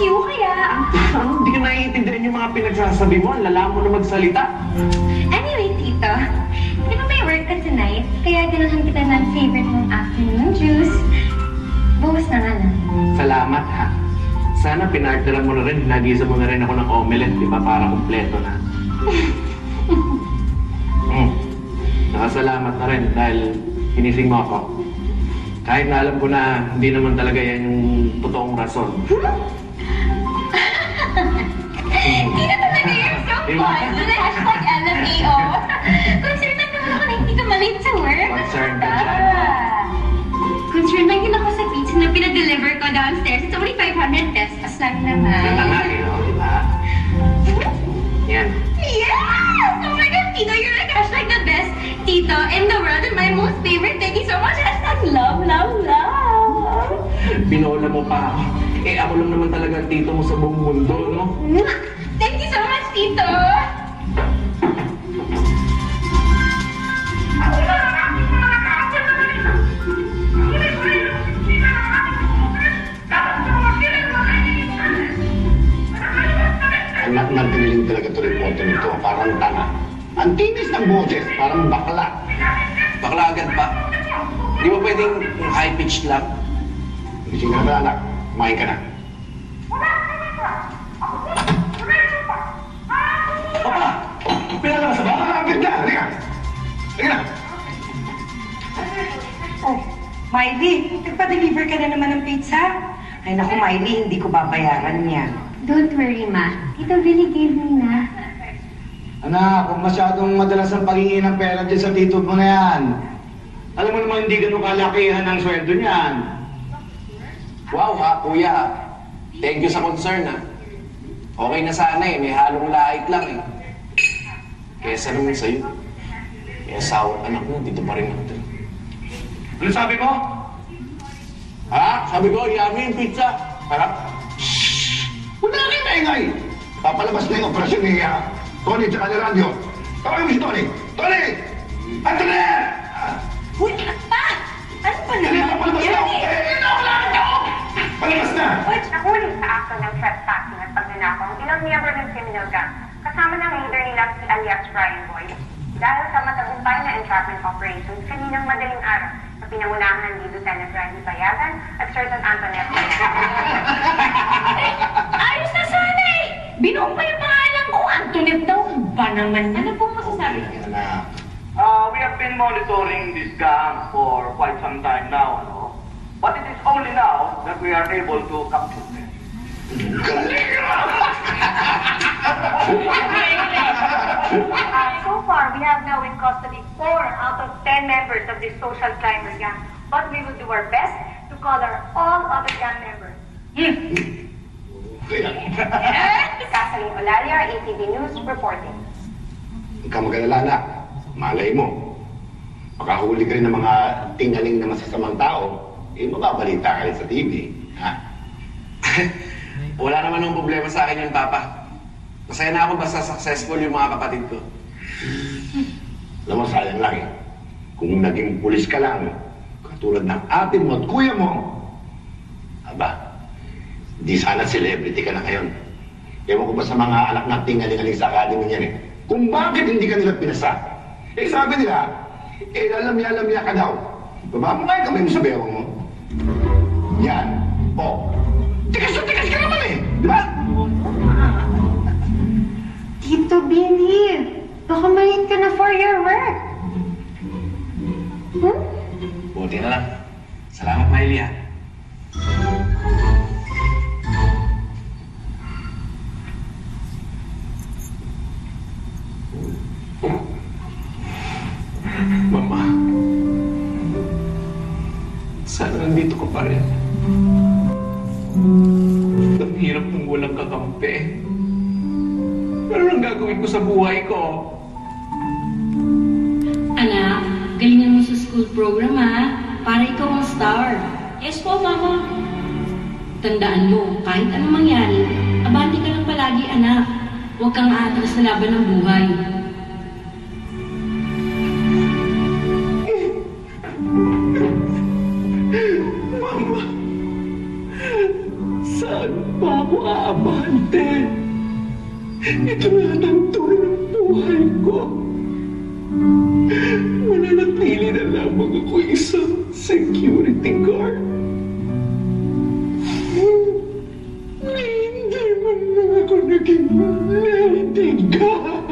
you, kaya... Hindi ka naiintindihan yung mga pinagsasabi mo. Ang lala mo na magsalita. Anyway, Tito, di ba may work ka tonight? Kaya ganahan kita ng favorite mong afternoon juice. Bukas na nga lang. Salamat, ha. Sana pinarteran mo na rin. Nagisa mo na rin ako ng omelette, di ba? Para kumpleto na. Nakasalamat na rin dahil hinising mo ako. Kahit na alam ko na hindi naman talaga yan yung totoong rason. Hindi na talaga you're so fun. Hashtag LMAO. Concerned lang naman ako na hindi ka malate sa work. Concerned ka dyan. Concerned lang din ako sa pizza na pinadeliver ko downstairs. It's only 500 pesos lang naman. Ganda nga eh, no? Diba? Yan. Yes! Oh my God, Tito, you're like hashtag the best Tito in the world and my most favorite. Thank you so much. Hashtag love, love, love. Binola mo pa ako. Eh, ako lang naman talaga ang tito mo sa buong mundo, no? Thank you so much, Tito. Anak na diniling talaga ito reporter nito. Parang tanga. Ang tinis ng boses, parang bakla. Bakla agad pa. Di ba pwedeng high-pitched lang? Gising ka na, anak. Kumain ka na. Papa! Pinalabas na ba? Agad na! Halika! Halika na! Oh, Miley, nagpa-deliver ka na naman ng pizza? Ay naku, Miley, hindi ko babayaran yan. Don't worry, Ma. Tito Billy gave me na. Anak, kung masyadong madalas ang paghingi ng pera dyan sa tito mo na yan. Alam mo naman hindi ganun kalakihan ang sweldo niyan. Wow ha, kuya. Thank you sa concern ha. Okay na sana eh, may halong laik lang eh. Kesa naman sa'yo. May asawang anak mo, dito pa rin natin. Ano sabi mo? Ha? Sabi ko, yummy yung pizza. Harap. Wala na kayo maingay! Papalabas na yung operasyon ni Tony at ni Radio. Tawagin mo si Tony! Tony! Anthony! Uy, pa! Ano pa Hindi, naman? papalabas na ako! Wala na! Palabas na! Nahuli sa akto ng trespassing at pagnanakaw ang ilang miyembro ng criminal gang, kasama ng leader nila si alias Brian Boyd. Dahil sa matagumpay na entrapment operations kaninang madaling araw na pinangunahan ni Lieutenant Randy Bayagan at Sergeant Antoinette Bayagan. Ayos na sana eh! Binuong pa yung pangalan ko. Antoinette daw. Ba naman? Ano pong masasabi? Anak. We have been monitoring this gang for quite some time now, ano? But it is only now that we are able to capture them. So far, we have now in custody 4 out of 10 members of this social climber gang. But we will do our best to collar all other gang members. Kasaling Olalia, ATV News, reporting. Huwag ka mag-alala, anak. Malay mo. Makahuli ka rin ng mga tingaling na masasamang tao, eh mababalita ka rin sa TV. Ha? Wala naman ng problema sa akin yun, Papa. Masaya na ako basta successful yung mga kapatid ko. Alam mo, sayang lang eh. Kung naging pulis ka lang, katulad ng ate mo at kuya mo, aba, di sana celebrity ka na ngayon. Ewan ko ba sa mga anak ng tingaling-aling sa academy niyan eh, kung bakit hindi ka nila pinasa. Eh sabi nila, eh lalamya-lamya ka daw. Baba mo nga yung kamay mo sa bewang mo. Yan. O. Tikas na tikas ka naman eh. Di ba? Tito Billy, baka malate ka na for your work. Buti na lang. Salamat, Miley, ha. Mama, sana nandito ka pa rin. Ang hirap kung walang kakampi. Ano nang gagawin ko sa buhay ko? Anak, galingan mo sa school program ha, para ikaw ang star. Yes po, Mama. Tandaan mo, kahit anong mangyari, abante ka lang palagi, anak. Huwag kang aatras sa laban ng buhay. Mama, saan pa ako Ito na ang tuloy ng buhay ko. Mananatili na lamang ako isang security guard. Hindi man lang ako naging lady guard.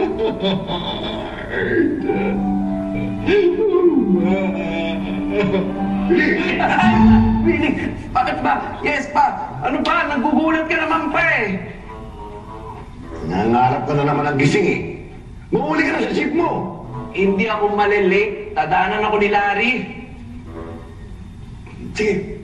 Willie, bakit ba? Yes pa. Ano ba? Nagugulat ka naman pa eh. Nangarap ka na naman ng gising eh. Mahuli ka na sa jeep mo. Hindi ako malilate. Tadaanan ako ni Larry. Sige.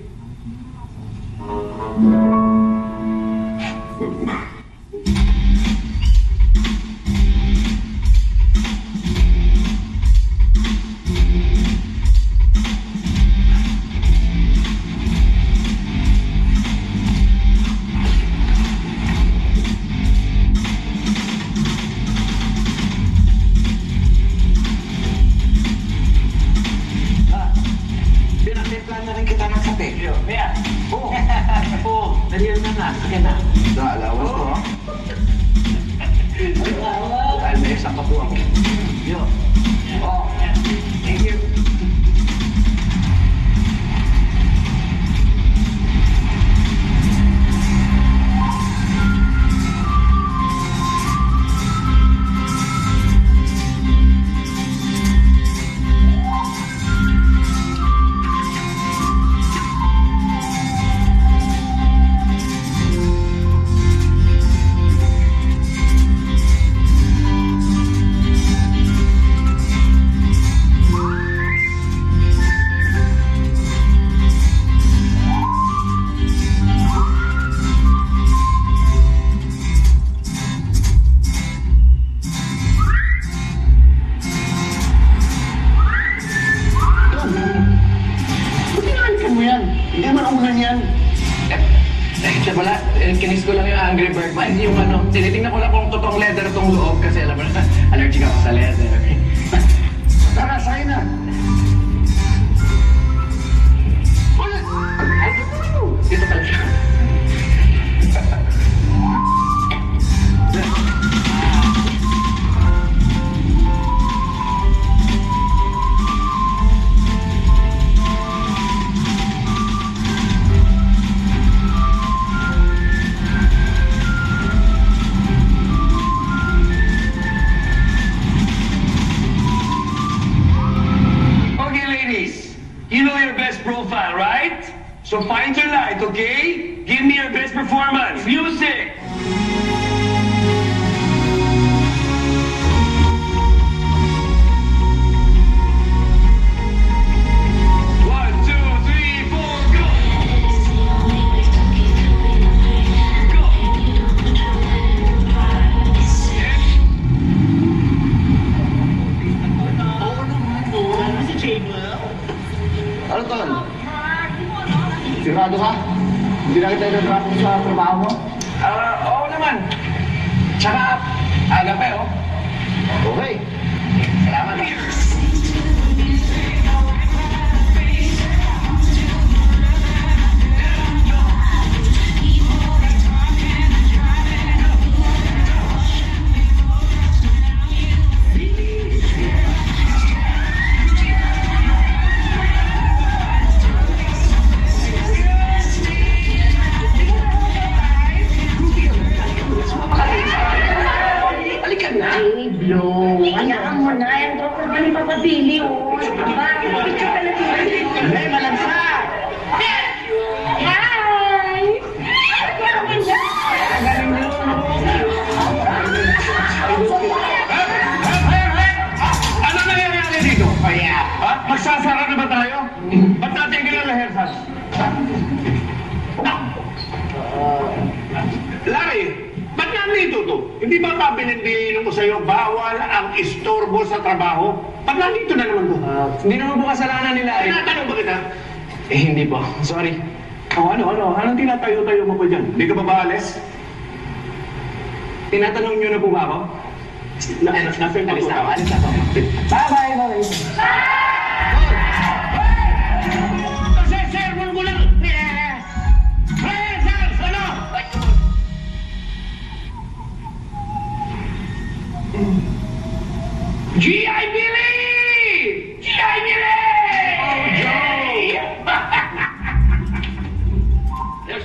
Pinatimplan na rin kita ng kape. Mia. Oo. Oo. Dalihan na. Sige na. Alawas ko, ha? Dahil may isang kapo ako. Yo. Oh. Thank you. Hindi man ulan yan. Siya pala, kinis ko lang yung Angry Bird. Man, yung ano, tinitingnan ko lang kung totoong leather tong loob kasi alam mo na, allergic ako sa leather. Tara, sakay na. Dito pala siya. Okay, ladies. You know your best profile, right? So find your light, okay? Give me your best performance. Music! One, two, three, four, go! Go! Ano, Tol? Sigurado ka? Hindi na kita i-traffic sa trabaho mo? Oo naman. Tsaka, aga pa oh. Okay. Salamat. Halika na. Hayaan mo na. Yung doktor ba ni Papabili, oh? Aba, picture ka na sila. Hindi, malansa! Hi! Ano ka na? Ano nangyayari dito? Ha? Magsasara na ba tayo? Ba't natin ginalahersan? Larry, ba't nandito to? Hindi ba kabinindinin mo sa'yo bawal ang istorbo sa trabaho? Ba't nandito na naman to? Hindi naman po kasalanan nila eh. Tinatanong ba kita? Eh, hindi po. Sorry. Ano? Anong tinatayo-tayo mo pa dyan? Hindi ka ba maalis? Tinatanong niyo na po ba ako? Nasa yung Alis na ako. patuta. Alis na ako. Bye-bye. Sermon ko lang! Ano? G.I. Billy! G.I. Billy! Oh, Joe! Yes.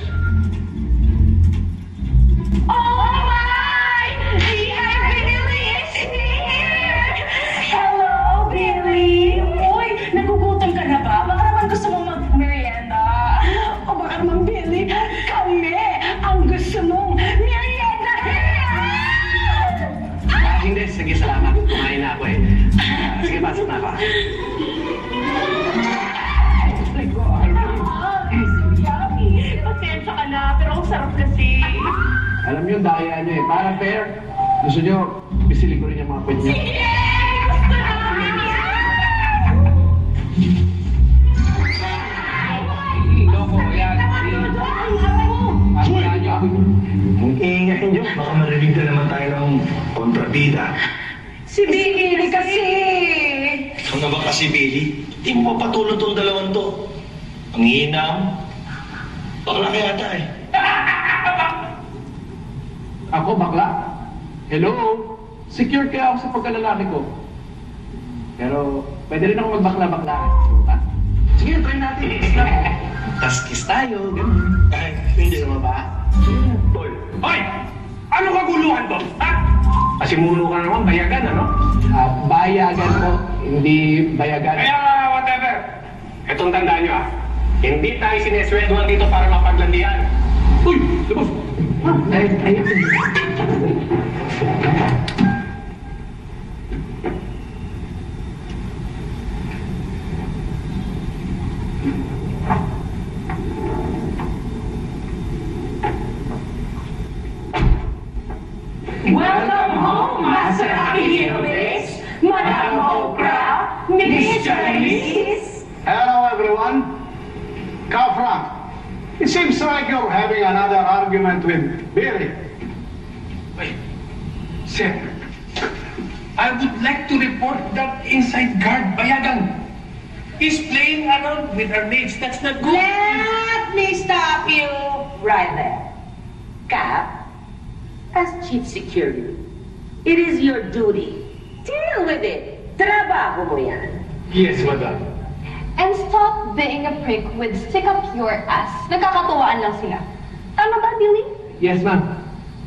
Oh my! G.I. Billy is here! Hello, Billy! Uy, nagugutom ka na ba? Baka naman gusto mo mag-merienda. O baka naman, Billy, kami ang gusto mong merienda! Hindi, sige, salamat. Kumain na ako eh. Sige, pasok na ako. Yummy! Pasensya ka na, pero ang sarap kasi. Alam niyo, daya niyo eh. Para fair, gusto niyo, pisilin ko rin yung mga pwede niyo. Sige! Gusto namin yan! Loko, yan. Wala niyo ako. Ang ingay niyo, baka marinig na naman tayo ng kontrabida. Si Billy kasi! Ikaw na ba kasi, Billy? Di mo pa patulong tong dalawang to. Ang hinam. Bakla kaya ata eh. Ako, bakla? Hello? Secure kaya ako sa pagkalalaki ko. Pero, pwede rin ako magbakla-bakla. Ha? Sige, try natin. Tas-kiss tayo, gano'n. Ay, hindi naman ba? Hoy! Hoy! Ano kaguluhan to? Ha? Pasimuno ka naman, bayagan, ano? Bayagan ko, hindi bayagan. Kaya whatever. Itong tandaan nyo, hindi tayo sinesweldohan dito para mapaglandian. Uy! Labos! Ay. Welcome home, Master Achilles, Madam Oprah, Mr. Elise. Hello, everyone. Frank, it seems like you're having another argument with Billy. Wait. Sir, I would like to report that inside guard, Bayagan. He's playing around with our mates. That's not good. Let me stop you right there. Cap, as chief security, it is your duty. Deal with it. Trabaho mo yan. Yes, madam. And stop being a prick with stick up your ass. Nagkakatuwaan lang sila. Tama ba, Billy? Yes, ma'am.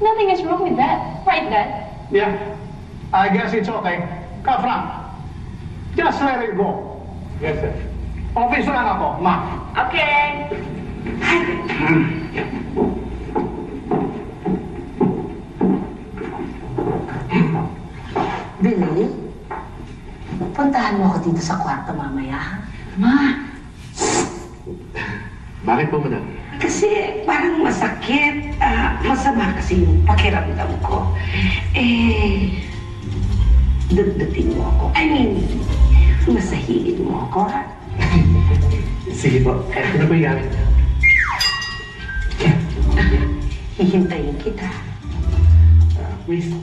Nothing is wrong with that. Right, Dad? Yeah, I guess it's okay. Frank, just let it go. Yes, sir. Office lang ako, ma. Okay. Billy, puntahan mo ako dito sa kwarto mamaya, ha? Ma, Bakit po, madam? kasi parang masakit. Masama kasi yung pakiramdam ko. Dagdating mo ako. I mean, masahihin mo ako, ha? Sige po. Eto na po yung gamit. Hihintayin kita. Please.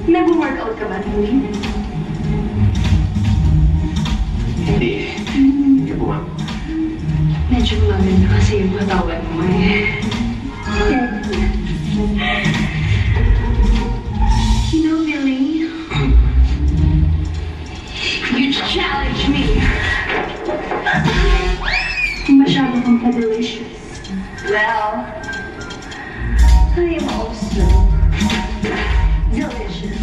Nag-workout ka ba, Billy? Hindi po, ma'am. Medyo maganda kasi yung katawan mo eh. You know, Billy, you challenge me. Masyado kang pa-delicious. Well, I am also delicious.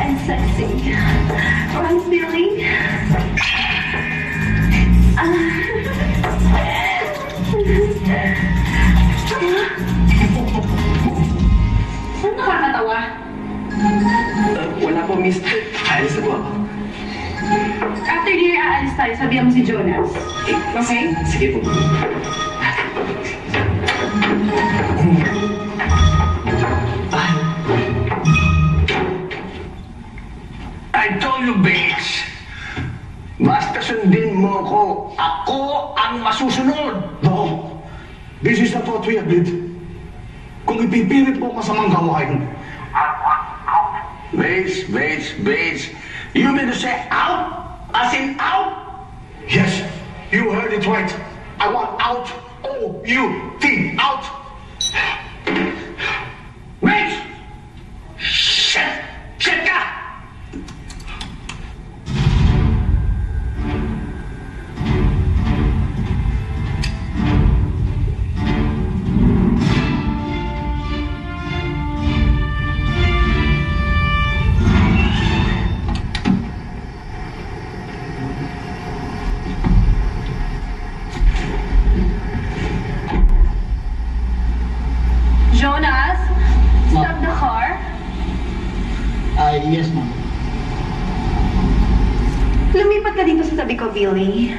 And sexy. Right, Billy? Saan nakakatawa? Wala po, miss. Alis na po ako. After dinner, aalis tayo. Sabihan mo si Jonas. Okay? Sige po. Bye. Ako ang masusunod! No! This is not what we agreed. Kung ipipilit mo masamang gawain, Bates. You mean to say out? As in out? Yes, you heard it right. I want out. O-U-T, out. Bates! Shit ka! Jonas, stop the car. Yes, ma'am. Lumipat ka dito sa tabi ko, Billy.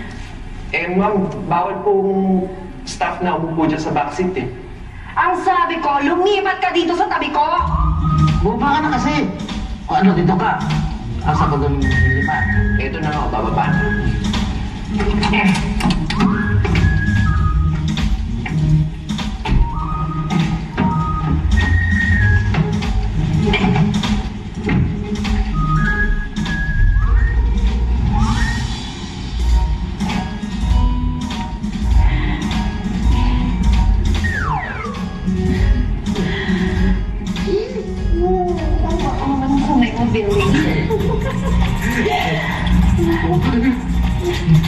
Ma'am, bawal pong staff na umupo dyan sa backseat eh. Ang sabi ko, lumipat ka dito sa tabi ko! Bumaba ka na kasi. O ano, dito ka. Asa ba ganun yung lilipat? Ito na nga, bababa na.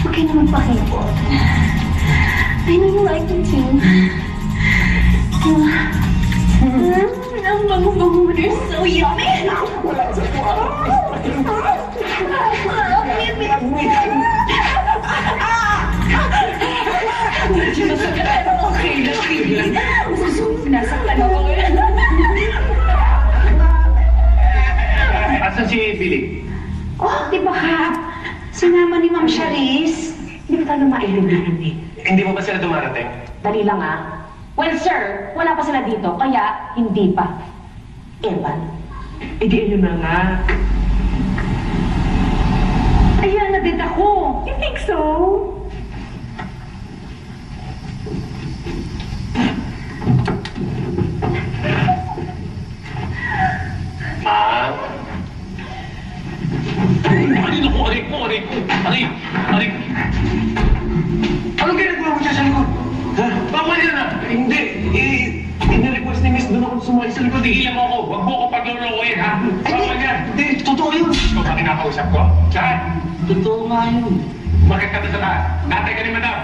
Huwag ka naman pakipot. I know you like it too. Ang bango-bango mo, they're so yummy! Medyo masakit pero okay lang, Billy. Sinasaktan ako. Asan si Billy? Oh, di ba ka? Sinama ni Ma'am Charisse. Hindi ko tayo mailubihan eh. Hindi mo ba sila dumarating? Dali lang ah. Well, sir, wala pa sila dito, kaya hindi pa. Evan. Hindi na nga. Ayan na din ako. You think so? Ma'am? Aray ko! Anong ginagawa mo siya sa likod? Ha? Bawal yan na! Hindi! Ini-request ni Miss doon ako sumali sa likod. Tigilan mo ako! Huwag mo ko paglulukuin, ha? Bawal yan! Hindi! Totoo yun! Ikaw ba kinakausap ko? Saan? Totoo nga yun. Bakit ka doon sa taas? Natay ka ni Madam!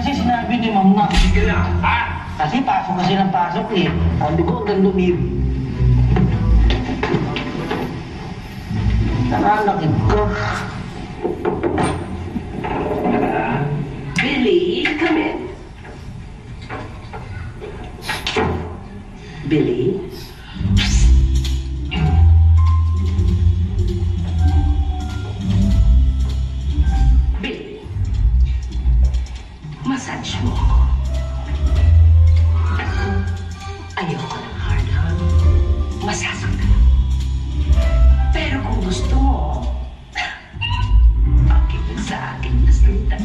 Kasi sinabi ni Ma'am na. Sige na! Ha? Kasi pasok kasi ng pasok eh. Sabi ko hanggang lumib. Nakalakit ko. Billy, come in. Billy? Billy, massage mo ako. Ayoko ng hard hug. Masasaktan. Pero kung gusto mo, okay lang sa akin na salita.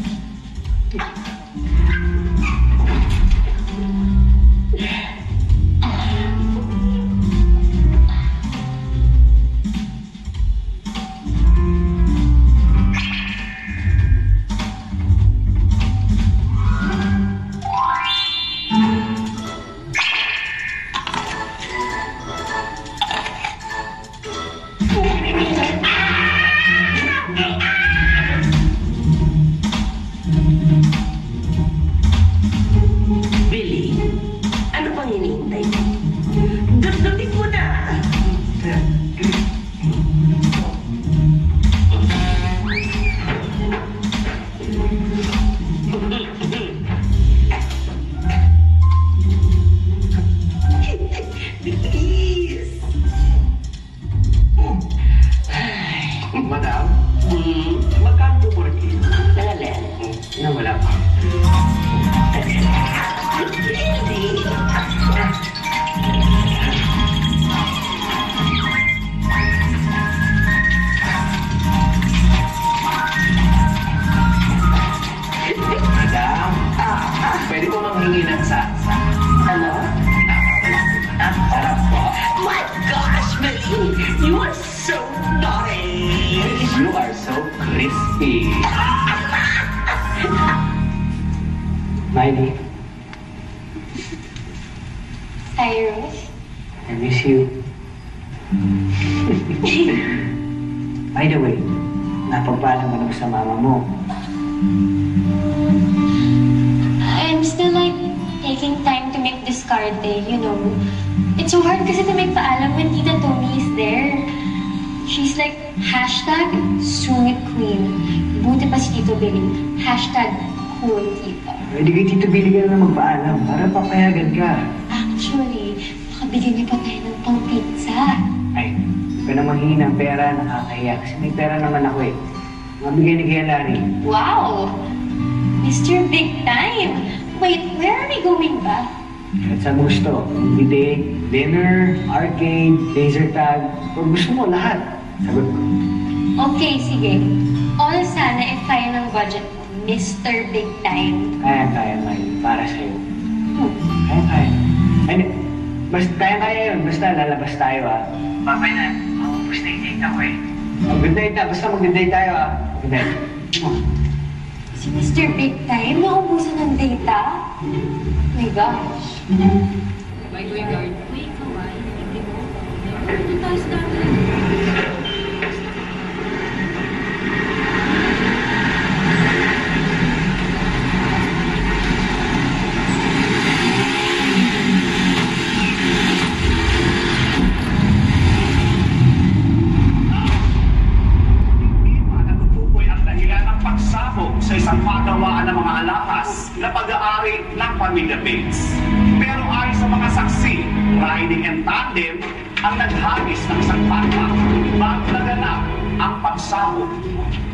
Miley, Cyrus? I miss you. By the way, napagpaalam ka na ba sa mama mo? I'm still like taking time to make this card day, you know. It's so hard kasi to make paalam when Tita Tony is there. She's like, #sungit queen. Buti pa si Tito Billy. #cool tita. Pwede kay Tito Billy ka na magpaalam para papayagan ka. Actually, makabigyan niyo pa tayo ng pang-pizza. Ay, huwag ka na manghingi ng pera, nakakahiya. Kasi may pera naman ako eh. Mabigay ni Kuya Larry. Wow! Mr. Big Time! Wait, where are we going ba? At sa gusto, movie date, dinner, arcade, laser tag, kung gusto mo, lahat. Sagot ko. Okay, sige. All sana if kaya ng budget mo, Mr. Big Time. Kaya, Miley. Para sa'yo. Kaya. Ay, basta kaya yun. Basta lalabas tayo, ah. Babay na. Maubos na yung date ako, eh. Good night na. Basta mag-date tayo, ah. Good night. Si Mr. Big Time, naubusan ng data? Oh my gosh. By the way, guard. Uy, ikaw ah. Hindi mo. Ito tayo sa dati. Sa isang pagawaan ng mga alahas na pag-aari ng Pamilya Bates. Pero ayon sa mga saksi, riding and tandem ang naghagis ng isang bata bago naganap ang pagsabog.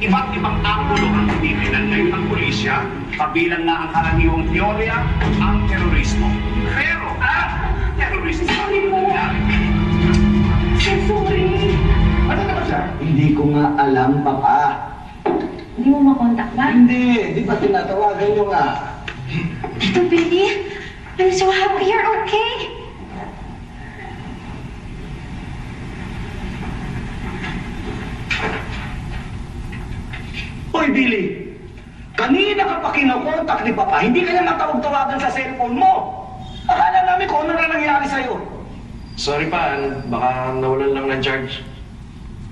Iba't ibang anggulo ang tinitingnan ngayon ng pulisya, kabilang na ang karaniwang teorya, ang terorismo. Pero, terorismo ang nangyari. Sorry. Ano naman siya? Hindi ko nga alam, Papa. Hindi mo makontak ba? Hindi. Di ba tinatawagan nyo nga? Tito Billy, I'm so happy you're okay. Hoy, Billy! Kanina ka pa kinokontak ni Papa, hindi ka na matawag-tawagan sa cellphone mo. Akala namin kung ano na nangyari sa'yo. Sorry pa, baka nawalan lang ng charge.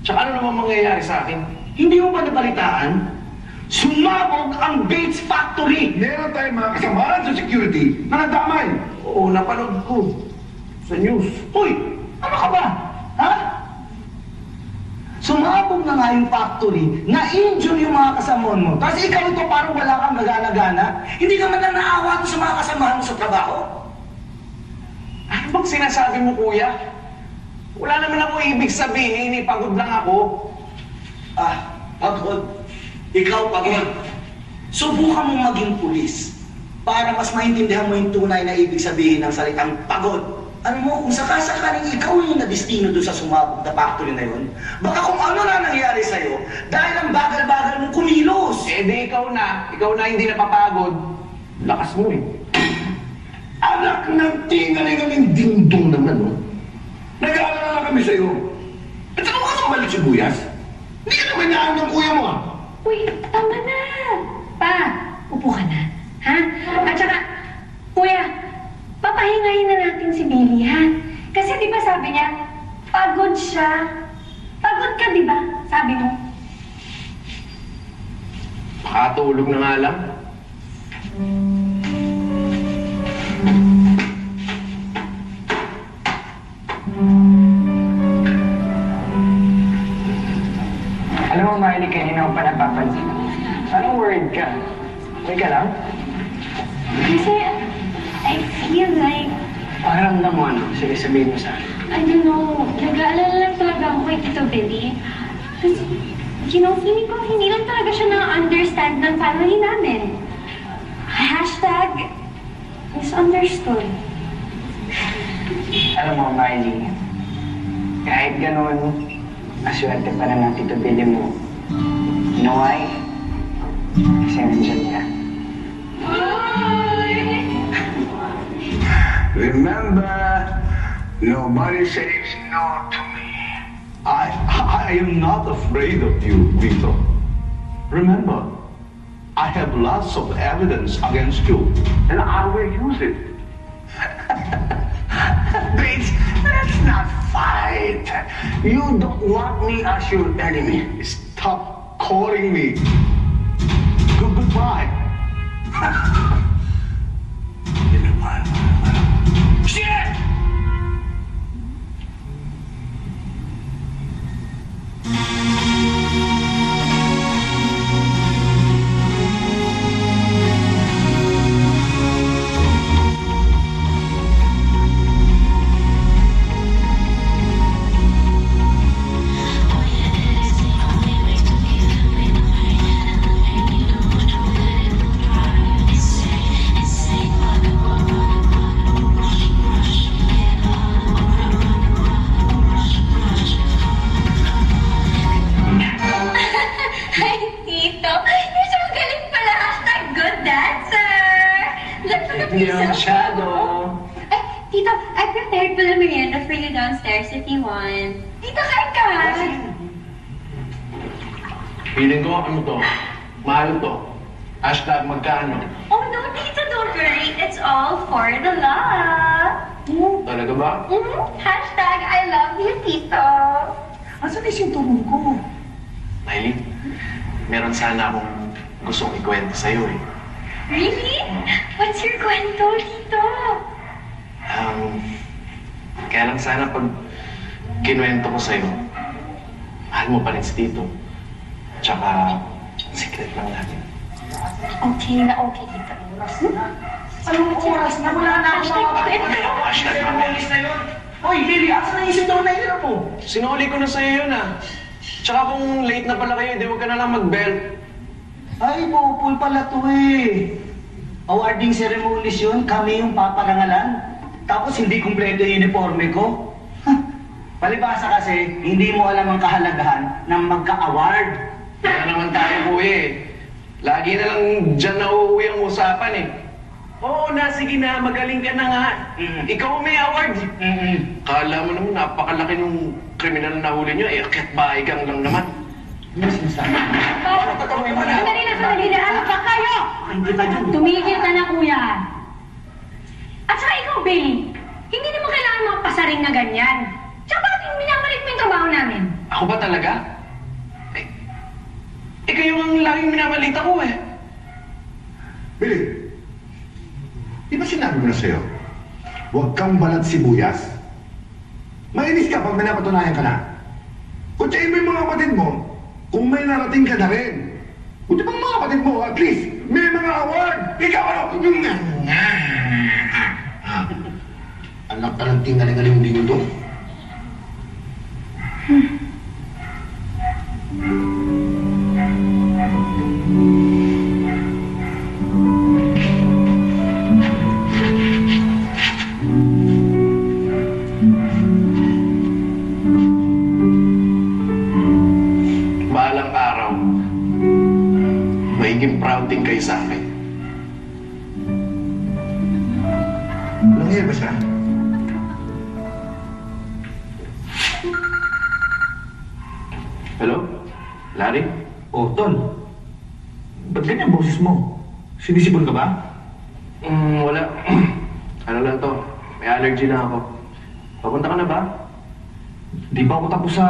Tsaka ano naman mangyayari sa akin? Hindi mo ba nabalitaan? Sumabog ang Bates Factory! Meron tayong mga kasamahan sa security na nadamay. Oo, napanood ko. Sa news. Hoy! Ano ka ba? Ha? Sumabog na nga yung factory, na-injure yung mga kasamahan mo. Tapos ikaw ito parang wala kang gagana-gana. Hindi ka man lang naawa sa mga kasamahan mo sa trabaho. Ano bang sinasabi mo, kuya? Wala naman ako ibig sabihin, pagod lang ako. Pagod. Ikaw pagod. Subukan mo maging pulis para mas maintindihan mo yung tunay na ibig sabihin ng salitang pagod. Alam mo, kung sakasakaling ikaw yung nadestino doon sa sumabog na factory na yun, baka kung ano na nangyari sa'yo dahil ang bagal-bagal mong kumilos. Eh di ikaw na hindi napapagod. Lakas mo eh. Anak ng tingaling dingdong naman, no? Nag-aalala na kami sa'yo. At ano ka sa balik sibuyas? Hindi ka naman naan ng kuya mo, ah. Uy, tama na. Pa, upo ka na. Ha? At saka, kuya, papahingahin na natin si Billy, ha? Kasi di ba sabi niya, pagod siya. Pagod ka, di ba? Sabi mo. Makatulog na nga lang. Alam mo, Miley, kanina ko pa napapansin. Anong word ka? Okay ka lang? Kasi, I feel like, Pakiramdam mo ano? Sige, sabihin mo sa akin. I don't know, nag-aalala lang talaga ako kay Tito Billy. Kasi, feeling ko, hindi lang talaga siya na-understand ng family namin. #misunderstood. Alam mo, Miley, kahit ganun, aswerte pa rin ang Tito Billy mo. You know why? Kasi nandiyan ka. Remember, nobody says no to me. I am not afraid of you, Vito. Remember, I have lots of evidence against you, and I will use it. Bates, let's not fight. You don't want me as your enemy. Stop calling me. Goodbye. Shit! Hi, Tito. You're so galing pala. Hashtag good dancer. Let's put a Hindi piece naman of- masyado. Ay, Tito, I prepared pala merienda for you downstairs if you want. Tito, kain ka. Feeling ko, ano to? Mahal to. Hashtag magkano? Oh no, Tito, don't worry. It's all for the love. Talaga ba? Hashtag I love you, Tito. Asan na yung tulong ko? Miley, meron sana akong gustong ikwento sa'yo eh. Really? What's your kwento, Tito? Kaya lang sana pag kinuwento ko sa'yo, mahal mo pa rin si Tito. Tsaka, secret lang natin. Okay na okay, Tito. Anong oras na? Wala na ako Hashtag kwento. Hashtag mamaya. Hoy, Lily, asan na yung $10 na hirap mo? Sinuli ko na sa'yo yun ah. Tsaka kung late na pala kayo, di huwag ka na lang mag-bell. Ay, popol pala to eh. Awarding ceremonies yun, kami yung paparangalan. Tapos hindi kumpleto yung uniforme ko. Palibasa kasi, hindi mo alam ang kahalagahan ng magka-award. Kaya naman tayo kuya eh. Lagi na lang dyan na uuwi ang usapan eh. Oo na, sige na, magaling ka na nga. Ikaw may award. Kala mo naman, napakalaki ng kriminal na huli nyo, eh, akyat bahay kang lang naman. Ano sinasabi? Sandali na, sandali na. Ano ba kayo? Hindi ka dyan. Tumigil ka na, kuya. At saka ikaw, Billy, hindi naman kailangan mga pasaring na ganyan. Tsaka bakit minamalit mo yung trabaho namin? Ako ba talaga? Eh, kayo ang laging minamalita ko eh. Billy, di ba sinabi ko na sa'yo? Huwag kang balat sibuyas. Mainis ka pag may napatunayan ka na. Kutsain mo yung mga kapatid mo, kung may narating ka na rin. Kung di bang mga kapatid mo, at least, may mga award! Ikaw ano? Anak ka ng tingaling-aling din ito. Balang araw, magiging proud din kayo sa akin. Nangyay ba siya? Hello? Larry? Oh, Tol. Ba't ganyan boses mo? Sinisipon ka ba? Wala. Ano lang to, may allergy na ako. Papunta ka na ba? Di pa ako tapos sa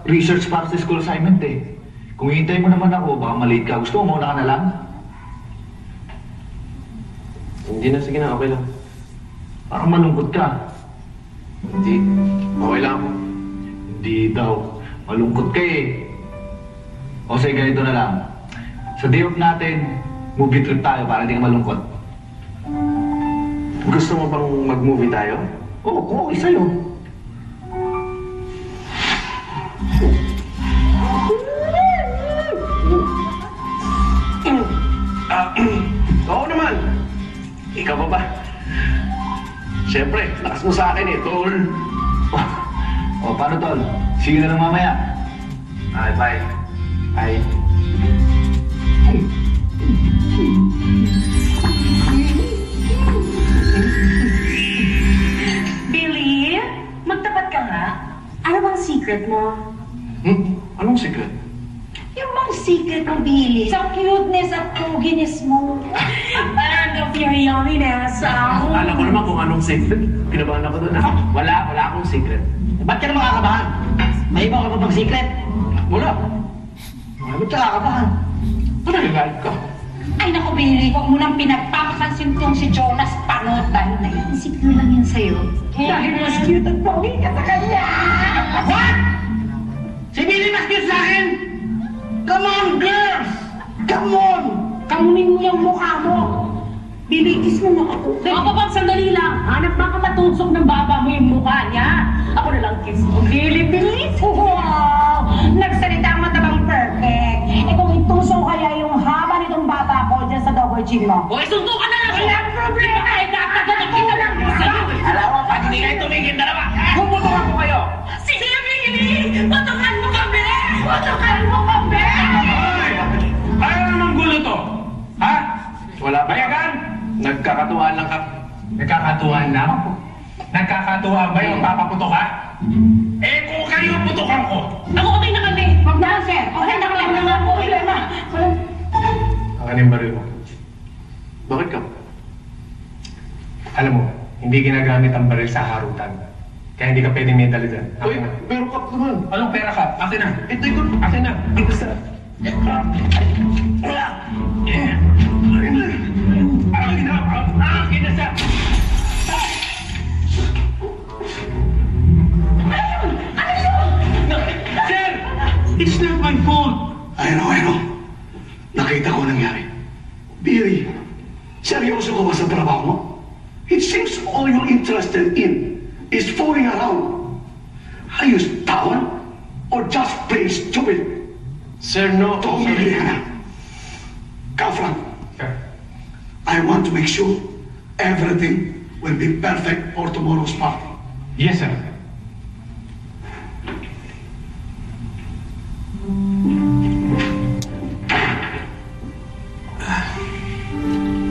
research para sa school assignment eh. Kung hihintay mo naman ako, baka malate ka. Gusto mo, mauna ka na lang? Hindi na, sige na, okay lang. Parang malungkot ka. Hindi, okay lang ako. Hindi daw. Malungkot ka eh. O sige, ganito na lang. Sa day off natin, movie trip tayo para hindi ka malungkot. Gusto mo bang mag-movie tayo? Oo, kung okay sa'yo. Oo naman. Ikaw pa ba? Siyempre, lakas mo sa akin eh, tol. O, paano, Tol? See you na lang mamaya. Bye, bye. Bye. Billy, magtapat ka nga. Ano bang secret mo? Anong secret? Yung bang secret mo, Billy? Sa cuteness at poginess mo. And of your yumminess. Alam ko naman kung anong secret. Kinabahan ako doon. Wala akong secret. Ba't ka na makakabahan? May iba ka pa bang secret? Wala. Ba't ka kakabahan? Ano nagagalit ka? Ay, naku, Billy, huwag mo nang pinagpapakansin tong si Jonas Panot dahil na-insecure lang yan sa'yo. Dahil mas cute at pogi ka sa kanya. What? Si Billy mas cute sa akin? Come on, girls! Come on! Kamunin mo yung mukha mo. Billy, kiss mo na ako. Ako bang sandali lang. Hanap baka matunsok ng baba mo yung mukha niya. Ako na lang kiss mo. Billy, bilis! Wow! Nagsalita ang matabang perfect. Eh kung itusok kaya yung haba nitong baba ko dyan sa double chin mo. Hoy, sundo ka na lang! Walang problema! Ay, kakaganak kita lang sa'yo. Alam mo, pag hindi kayo tumigil dalawa, pumutukan ko kayo! Sige, Billy! Patukan mo kami! Patukan mo kami! Ay! Ayaw namang gulo to! Ha? Wala pa. Bayagan! Nagkakatuwaan lang ka. Nagkakatuwaan lang? Nagkakatuwaan ba yung papaputok ka? Eh kung kayo putukan ko! Ako okay na kami! Huwag na, sir! Okay na kami na nga po. Problema! Ang anong baril mo? Bakit ka? Alam mo, hindi ginagamit ang baril sa harutan. Kaya hindi ka pwedeng may dala dyan. Uy, pero kap naman. Anong pera ka? Akin na. Ito ikaw. Akin na. Ito sa... Akin na sa... Sir! It's not my fault! I know. Nakita ko nangyari. Billy, seryoso ka ba sa trabaho mo? It seems all you're interested in is fooling around. Are you stubborn or just plain stupid? Sir, no. Tumigil ka na. Kafran, Sir. I want to make sure everything will be perfect for tomorrow's party. Yes, sir.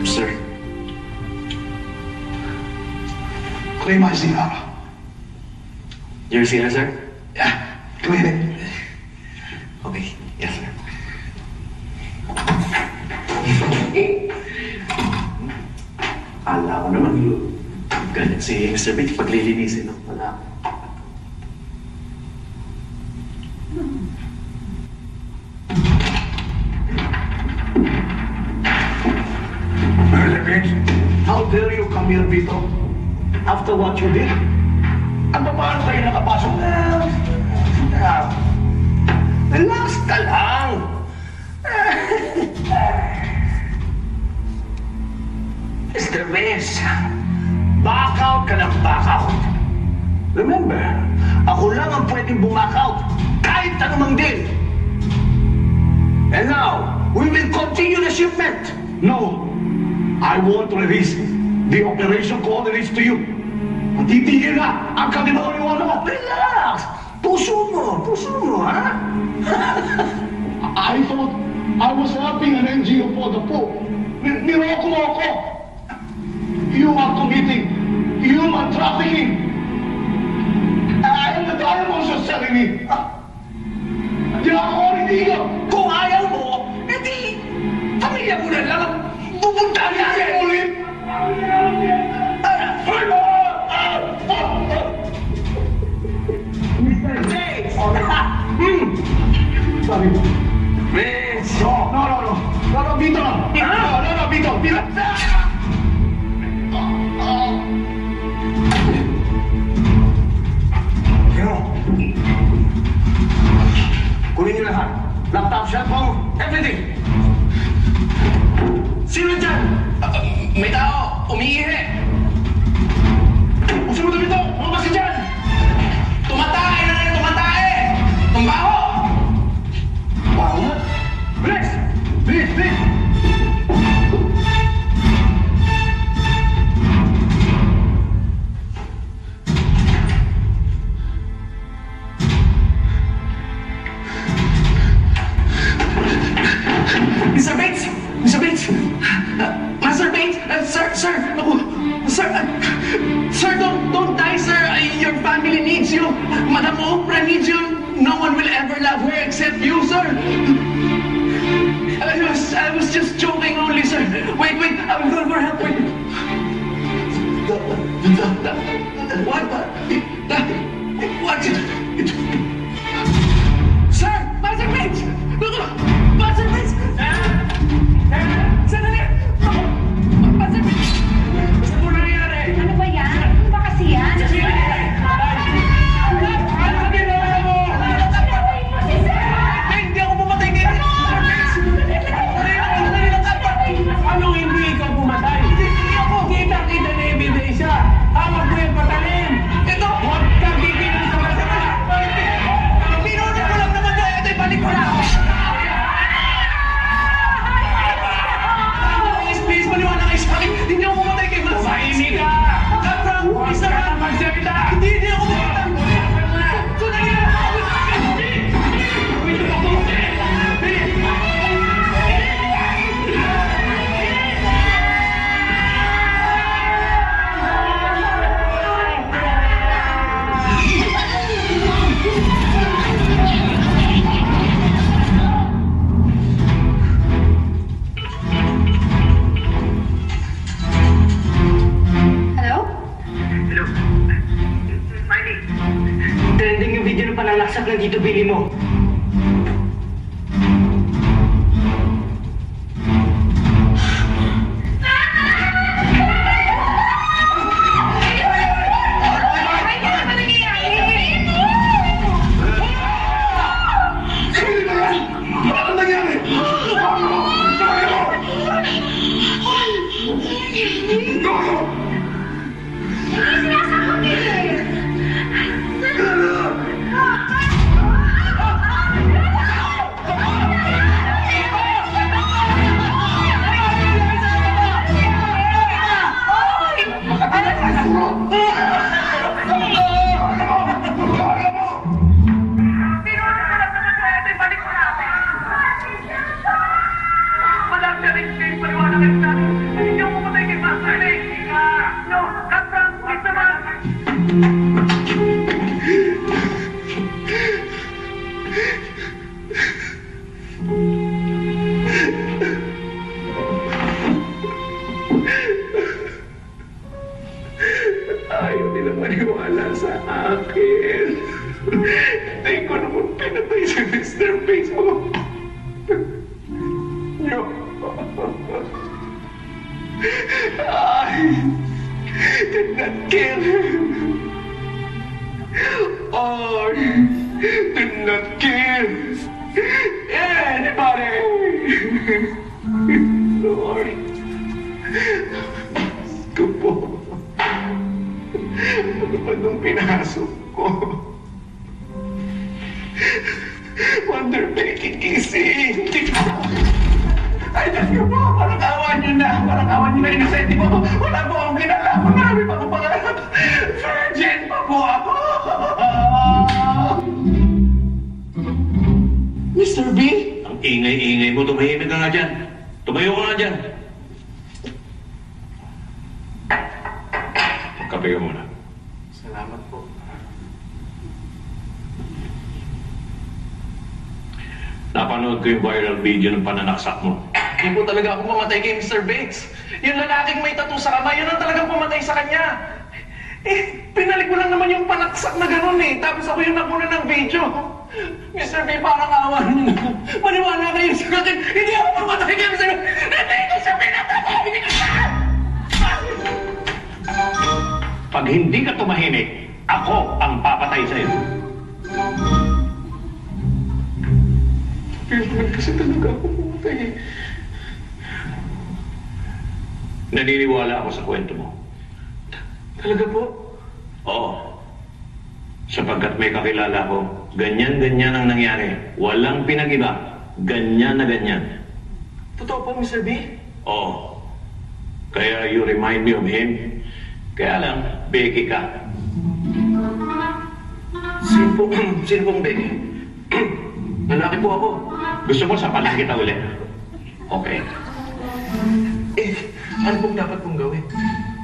Sir. Clean my cigar. Your sina, sir? Yeah, clean it. Okay. Yes, sir. Akala ko naman galit si Mr. Bates paglilinisin, no? Wala. Mr. Bates, how dare you come here, Vito? After what you did? Ano paano tayo nakapasok? Relax ka lang! Mr. Bates, back out ka ng back out. Remember, ako lang ang pwedeng bumack out kahit anumang deal. And now, we will continue the shipment. No, I won't release the operation coordinates to you. Matitigil na ang kalimawan mo. Relax! Puso mo, ha? I thought I was helping an NGO for the poor. Niloko mo ako. You are committing human trafficking. And the diamonds you're selling me. Di ako rindigo. Kung ayaw mo, edi, pamilya mo na lang. Pupunta niya ulit. Mr. Bates! Sorry. Bates! No, Vito! No, Vito! Kunin niyo lahat. Laptop, cellphone, everything. Sino dyan? May tao! Umiihi! Usunod dito! Lumabas ka dyan! Tumatae na rin! Tumatae! Tumbaho! Wow! Bilis! Bilis! Mr. Bates! Mr. Bates! Master Bates! Sir! Naku! Sir, don't die, sir! Your family needs you! Madam Oprah needs you! No one will ever love her except you, sir! I will call for help for you. What? What? Sir! Master Page! Look! Master Page! Sandali! Master Page! Gusto mo nangyari? Ano ba yan? Ano ba kasi yan? Ano ka ginawa mo? Sinaway mo si Sir! Hindi ako pumatay kayo! Anong hindi ikaw pumatay? Hindi ako! Kita-kita na ebidensya! Hawak mo yung patalim! Ito! Huwag kang gigilan sa masama! Pinuna ko lang naman tayo! Ito'y balik ko lang! Please, maliwanag kayo sa akin! Hindi ako pumatay kay Mas! Mahimik ka! Kaprang! Huwag ka na magsalita! Hindi ako pumatay! Sundali na! Hello? Hello? Miley, trending yung video ng pananaksak ng Tito Billy mo. Ano nangyari? Ayaw nila maniwala sa akin. Hindi ko naman pinatay si Mr. Bates mo. No. I did not kill him. I did not kill anybody. Lord. Ko po. Ano ba nung pinasok ko? Wonder Becky Kissing! Ay, Diyos ko po! Parang awan niyo na! Parang awan niyo na inosente mo! Wala po akong ginagawa! Marami pa akong pangalan! Virgin pa po ako! Mr. B? Ang ingay-ingay mo, tumahimik ka nga dyan. Tumayo ka nga dyan. Kape ka muna. Salamat po. Napanood ko yung viral video ng pananaksak mo. Hindi po talaga ako mamatay kay Mr. Bates. Yung lalaking may tattoo sa kamay, yun ang talagang pumatay sa kanya. Pinalik ko lang naman yung panaksak na gano'n eh. Tapos ako yung nakuna ng video. Mr. B, parang awan niyo na. Maniwala kayo sa akin. Hindi ako mamatay kay Mr. Bates. Hindi ko siya pinatay! Pag hindi ka tumahimik, ako ang papatay sa'yo. Pero naman kasi talaga ako pumatay. Naniniwala ako sa kwento mo. Talaga po? Oo. Sapagkat may kakilala ko, ganyan-ganyan ang nangyari. Walang pinag-iba. Ganyan na ganyan. Totoo po, Mr. B? Oo. Kaya you remind me of him. Kaya lang, Becky ka. Sino pong Becky? Lalaki po ako. Gusto mo sapalan kita ulit? Okay. Ano pong dapat kong gawin?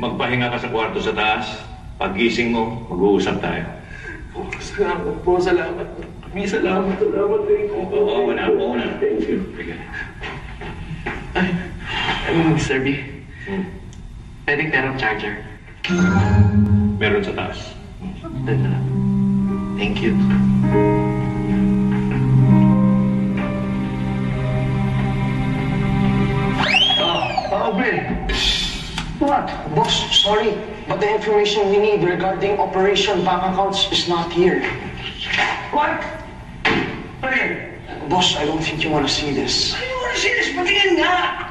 Magpahinga ka sa kwarto sa taas. Paggising mo, mag-uusap tayo. Salamat po, salamat. Salamat rin po. Oo, wala. Thank you. Ay, Mr. B, Pwedeng perang charger. Meron sa taas. Doon na lang. Thank you. Bill. What? Boss, sorry, but the information we need regarding Operation Bank Accounts is not here. What? Bill. Boss, I don't think you want to see this. I don't want to see this. Patingin nga!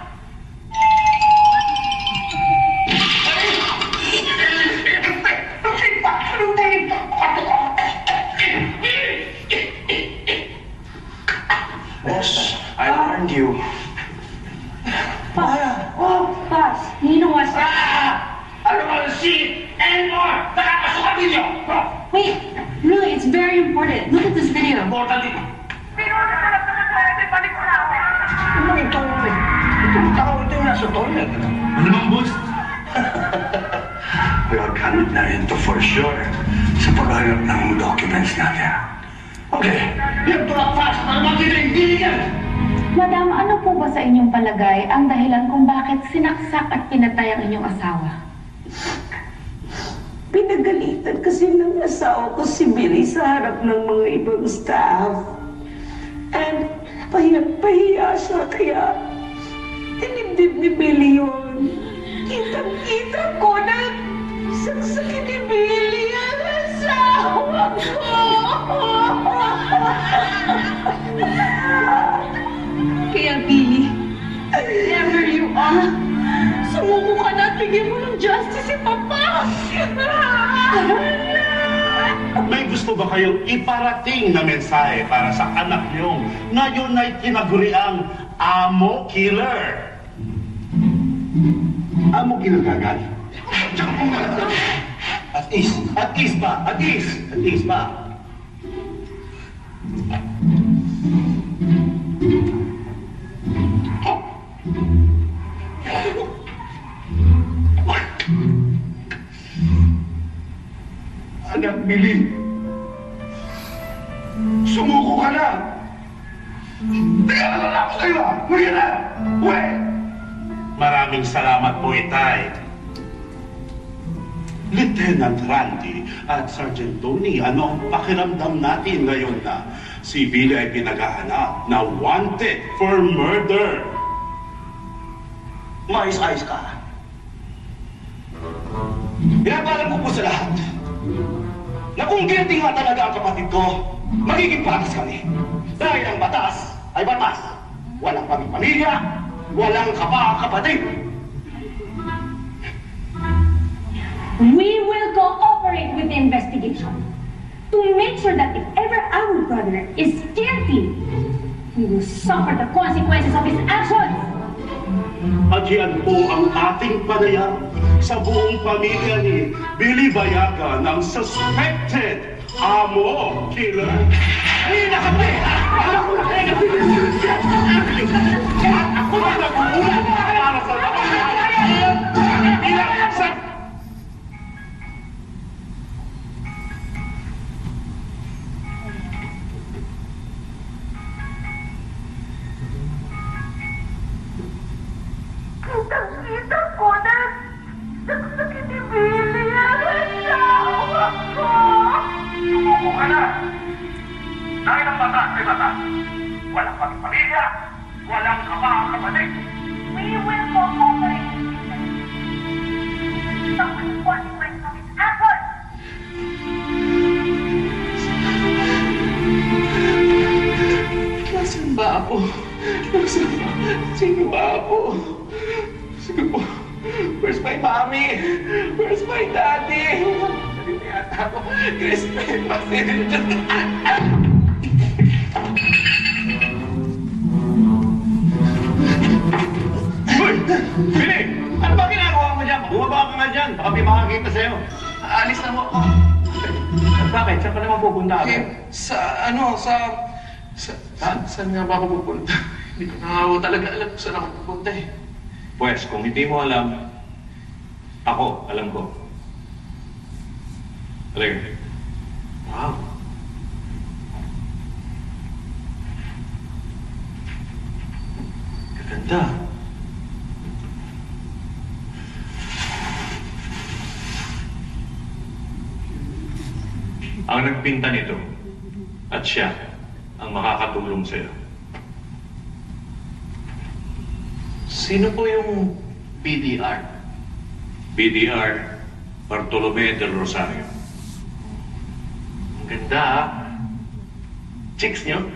Boss, I warned you. Boss, Nino was... I don't want to see it anymore! Nakapasok ka video! Wait, really, it's very important. Look at this video. Important ito. Ano ito? Itong tao ito yung nasa toilet. Ano bang boss? Gagamit na rin ito for sure sa paghahanap ng documents natin. Okay, you have to act fast para makita yung biligan! Madam, ano po ba sa inyong palagay ang dahilan kung bakit sinaksak at pinatay ang inyong asawa? Pinagalitan kasi ng asawa ko si Billy sa harap ng mga ibang staff. And pahiya siya kaya tinibdib ni Billy yun. Kitang-kita ko na saksakin ni Billy ang asawa ko. Kaya, Billy, wherever you are, sumuko ka na at bigyan mo ng justice si Papa. May gusto ba kayong iparating na mensahe para sa anak niyong ngayon ay tinaguriang Amo Killer? Amo kinagagad. At is ba? Anak Billy, sumuko ka na. Teka na lang ako sa'yo, ha? Huwag na! Huwag! Maraming salamat po, Itay. Lieutenant Randy at Sergeant Tony, ano ang pakiramdam natin ngayon na si Billy ay pinaghahanap na wanted for murder? Mais-ayos ka. Pinapalam ko po sa lahat na kung guilty nga talaga ang kapatid ko, magiging patas kami. Dahil ang batas ay batas. Walang pamilya, walang kapatid. We will cooperate with the investigation to make sure that if ever our brother is guilty, we will suffer the consequences of his actions. At yan po ang ating panayam sa buong pamilya ni Billy Bayaga ng suspected Amo Killer. Hindi na kami! Ako na kayo na Ako na nag-uulat para sa bilang sa... Kitang-kita ko na saksakin ni Billy ang asawa ko. Sumuko ka na! Dahil ang batas ay batas. Walang pamilya, walang kapatid. We will cooperate with the consequences of his actions. Nasaan ba ako? Sino ba ako? Sige po. Where's my mommy? Where's my daddy? Hindi yata ako. Crispin, Basil. Hoy! Billy! Ano ba ginagawa mo dyan? Bumaba ka nga dyan. Baka may makakita sa'yo. Alis na mo ako. Bakit? Saan ka naman pupunta agad? Saan nga ba ako pupunta? Hindi ko na ako talaga alam kung saan ako pupunta eh. Pwes, kung hindi mo alam, ako, alam ko. Halika. Wow. Gaganda. nagpinta nito at siya ang makakatulong sa'yo. Sino po yung BDR? BDR, Bartolome del Rosario. Ang ganda, ha? Chicks niyo?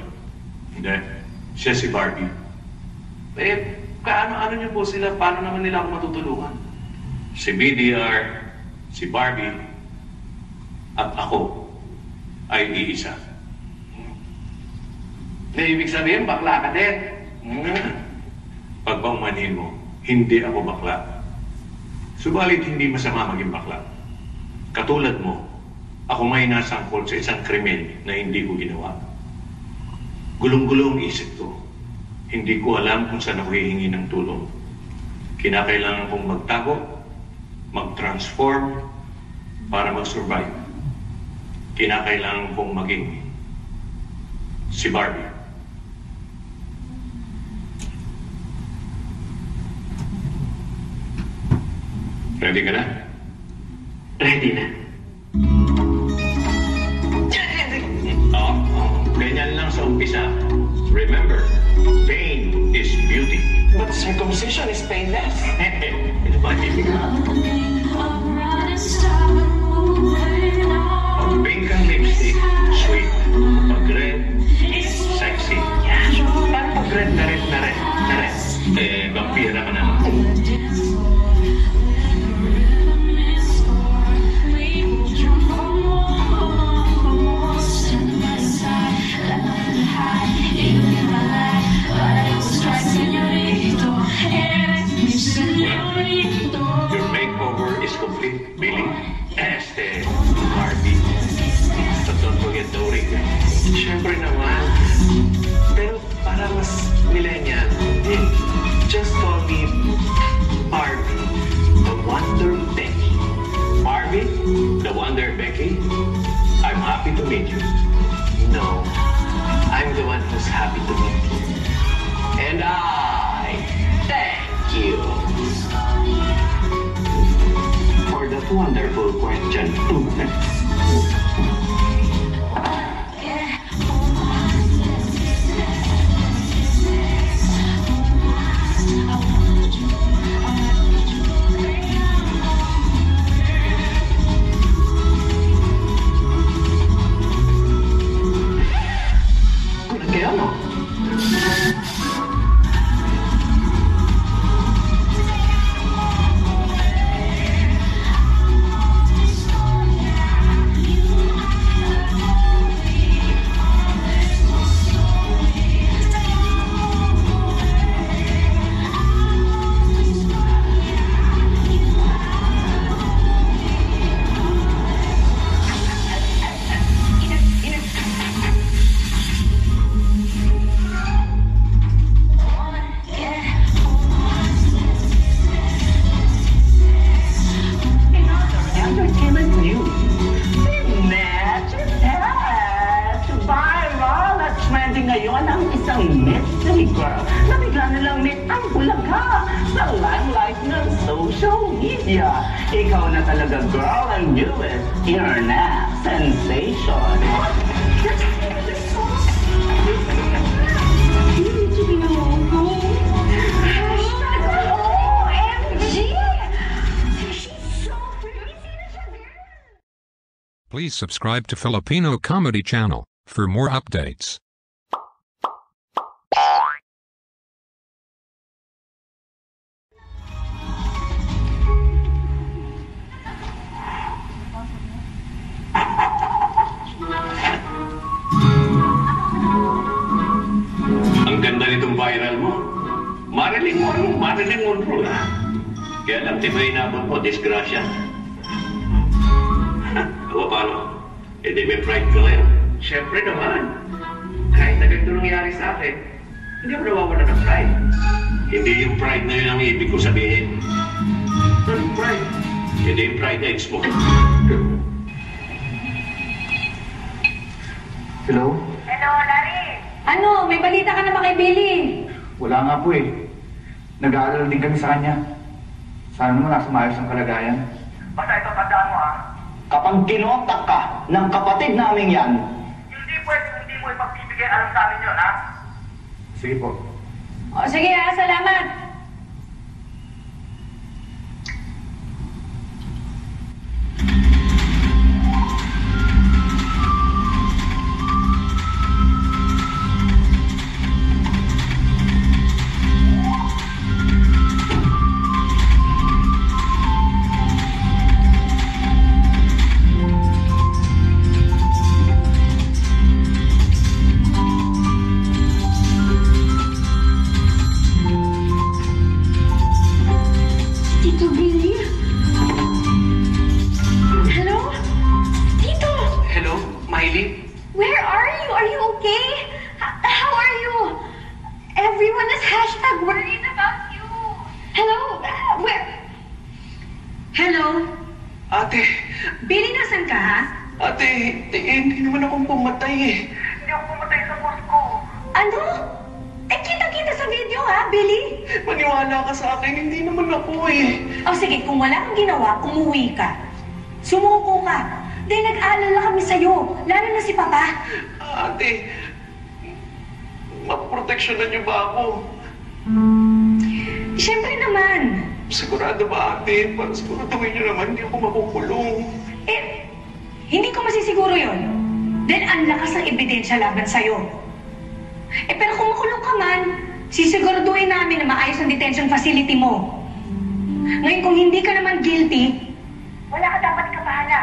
Hindi, siya si Barbie. Eh, kaano-ano niyo po sila? Paano naman nila ako matutulungan? Si BDR, si Barbie, at ako ay iisa. Na ibig sabihin, bakla ka din. Pag paumanhin mo, hindi ako bakla. Subalit hindi masama maging bakla. Katulad mo, ako may nasangkol sa isang krimen na hindi ko ginawa. Gulong-gulong isip ko. Hindi ko alam kung saan ako hihingi ng tulong. Kinakailangan kong magtago, mag-transform para mag-survive. Kinakailangan kong maging si Barbie. Ready ka na? Ready na. Ganyan lang sa umpisa. Remember, pain is beauty. But circumcision is painless. Ito ba, hindi ka? Pag pink ang lipstick, sweet. Pag red, sexy. Paano pag red na red na red na red? Eh, vampira ka na. Your makeover is complete, Billy. Barbie. But don't forget the ring. Siyempre naman. Pero para mas millennial, just call me Barbie, the Wonder Becky. Barbie, the Wonder Becky, I'm happy to meet you. No, I'm the one who's happy to meet you. And I thank you for that wonderful question. Kaya mo? ngayon ang isang mystery girl na bigla nilang may ang bulaga sa limelight ng social media. Ikaw na talaga, girl, ang newest internet sensation. Please subscribe to Filipino Comedy Channel for more updates. Ang ganda nitong viral mo. Marilyn Monroe na. Kaya lang tibay inabot mo, disgrasya. O paano? E di may pride ka ngayon. Siyempre naman. Kahit na ganito nangyari sa akin, hindi ako nawawala ng pride. Hindi yung pride na yun ang ibig ko sabihin. Anong pride? Hindi yung pride na mo. Hello? Hello, Larry. Ano? May balita ka na ba kay Billy? Wala nga po eh. Nag-aalala din kami sa kanya. Sana naman nasa maayos ang kalagayan. Basta ito, tandaan mo Kapag kinontak ka ng kapatid namin yan. Hindi pwede hindi mo ipagbibigay alam sa amin yun, ha? Sige po. O sige ha, salamat. Tito Billy? Hello? Tito! Hello, Miley? Where are you? Are you okay? How are you? Everyone is #worried about you. Hello? Where? Hello? Ate, Billy, nasan ka ha? ate, hindi naman akong pumatay eh. Hindi ako pumatay sa boss ko. Ano? Eh, kita-kita sa video ha, Billy? Maniwala ka sa akin, hindi naman ako eh. O sige, kung wala kang ginawa, umuwi ka. Sumuko ka. Dahil nag-aalala kami sa'yo, lalo na si Papa. Ate, maproteksyonan niyo ba ako? Siyempre naman. Sigurado ba ate? Para siguraduhin niyo naman, hindi ako makukulong. Eh, hindi ko masisiguro yon. Dahil ang lakas ng ebidensya laban sa'yo. Eh, pero kung makulong ka man, sisiguraduhin namin na maayos ang detention facility mo. Ngayon, kung hindi ka naman guilty, Wala ka dapat kabahala.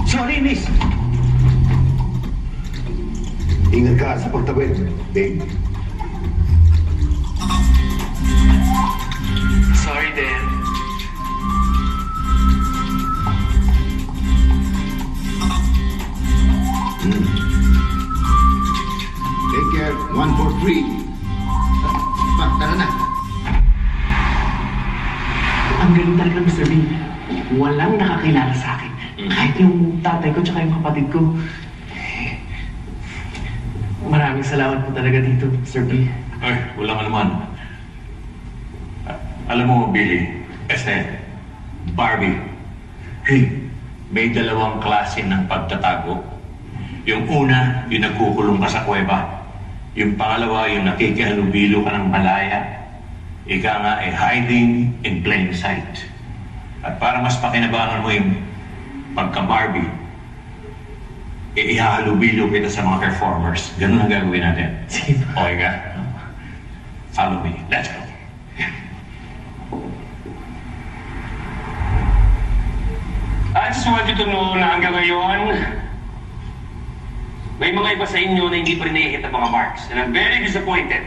Sorry, miss. Ingat ka sa pagtawid, Dave. Sorry, Dan. Take care, 143. Tara na. Ang galing talaga, Mr. B. Walang nakakilala sa akin. Kahit yung tatay ko tsaka yung kapatid ko. Maraming salamat po talaga dito, Mr. B. Ay, walang anuman. Alam mo, Billy, Barbie, hey, may dalawang klase ng pagtatago. Yung una, yung nagkukulong ka sa kuweba. Yung pangalawa, yung nakikihalubilo ka ng malaya. Ika nga ay hiding in plain sight. At para mas pakinabangan mo yung pagka-Barbie, ihahalubilo kita sa mga performers. Ganun ang gagawin natin. Okay ka? Follow me. Let's go. I just want you to know na hanggang ngayon, may mga iba sa inyo na hindi pa rin nahihit ang mga marks. And I'm very disappointed.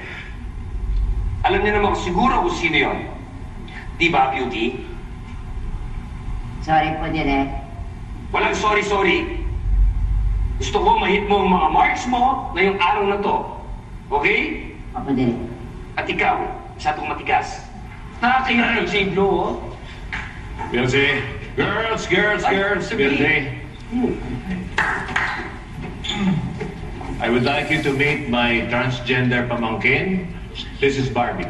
Alam niyo naman siguro kung sino yun. Di ba, Beauty? Sorry po, Direk. Walang sorry. Gusto ko mahit mo ang mga marks mo ngayong araw na to. Okay? Opo, Direk. At ikaw, masyadong matigas. Nakakaya ng shade blow, oh. Beyonce. Girls. Beyonce. I would like you to meet my transgender pamangkin. This is Barbie.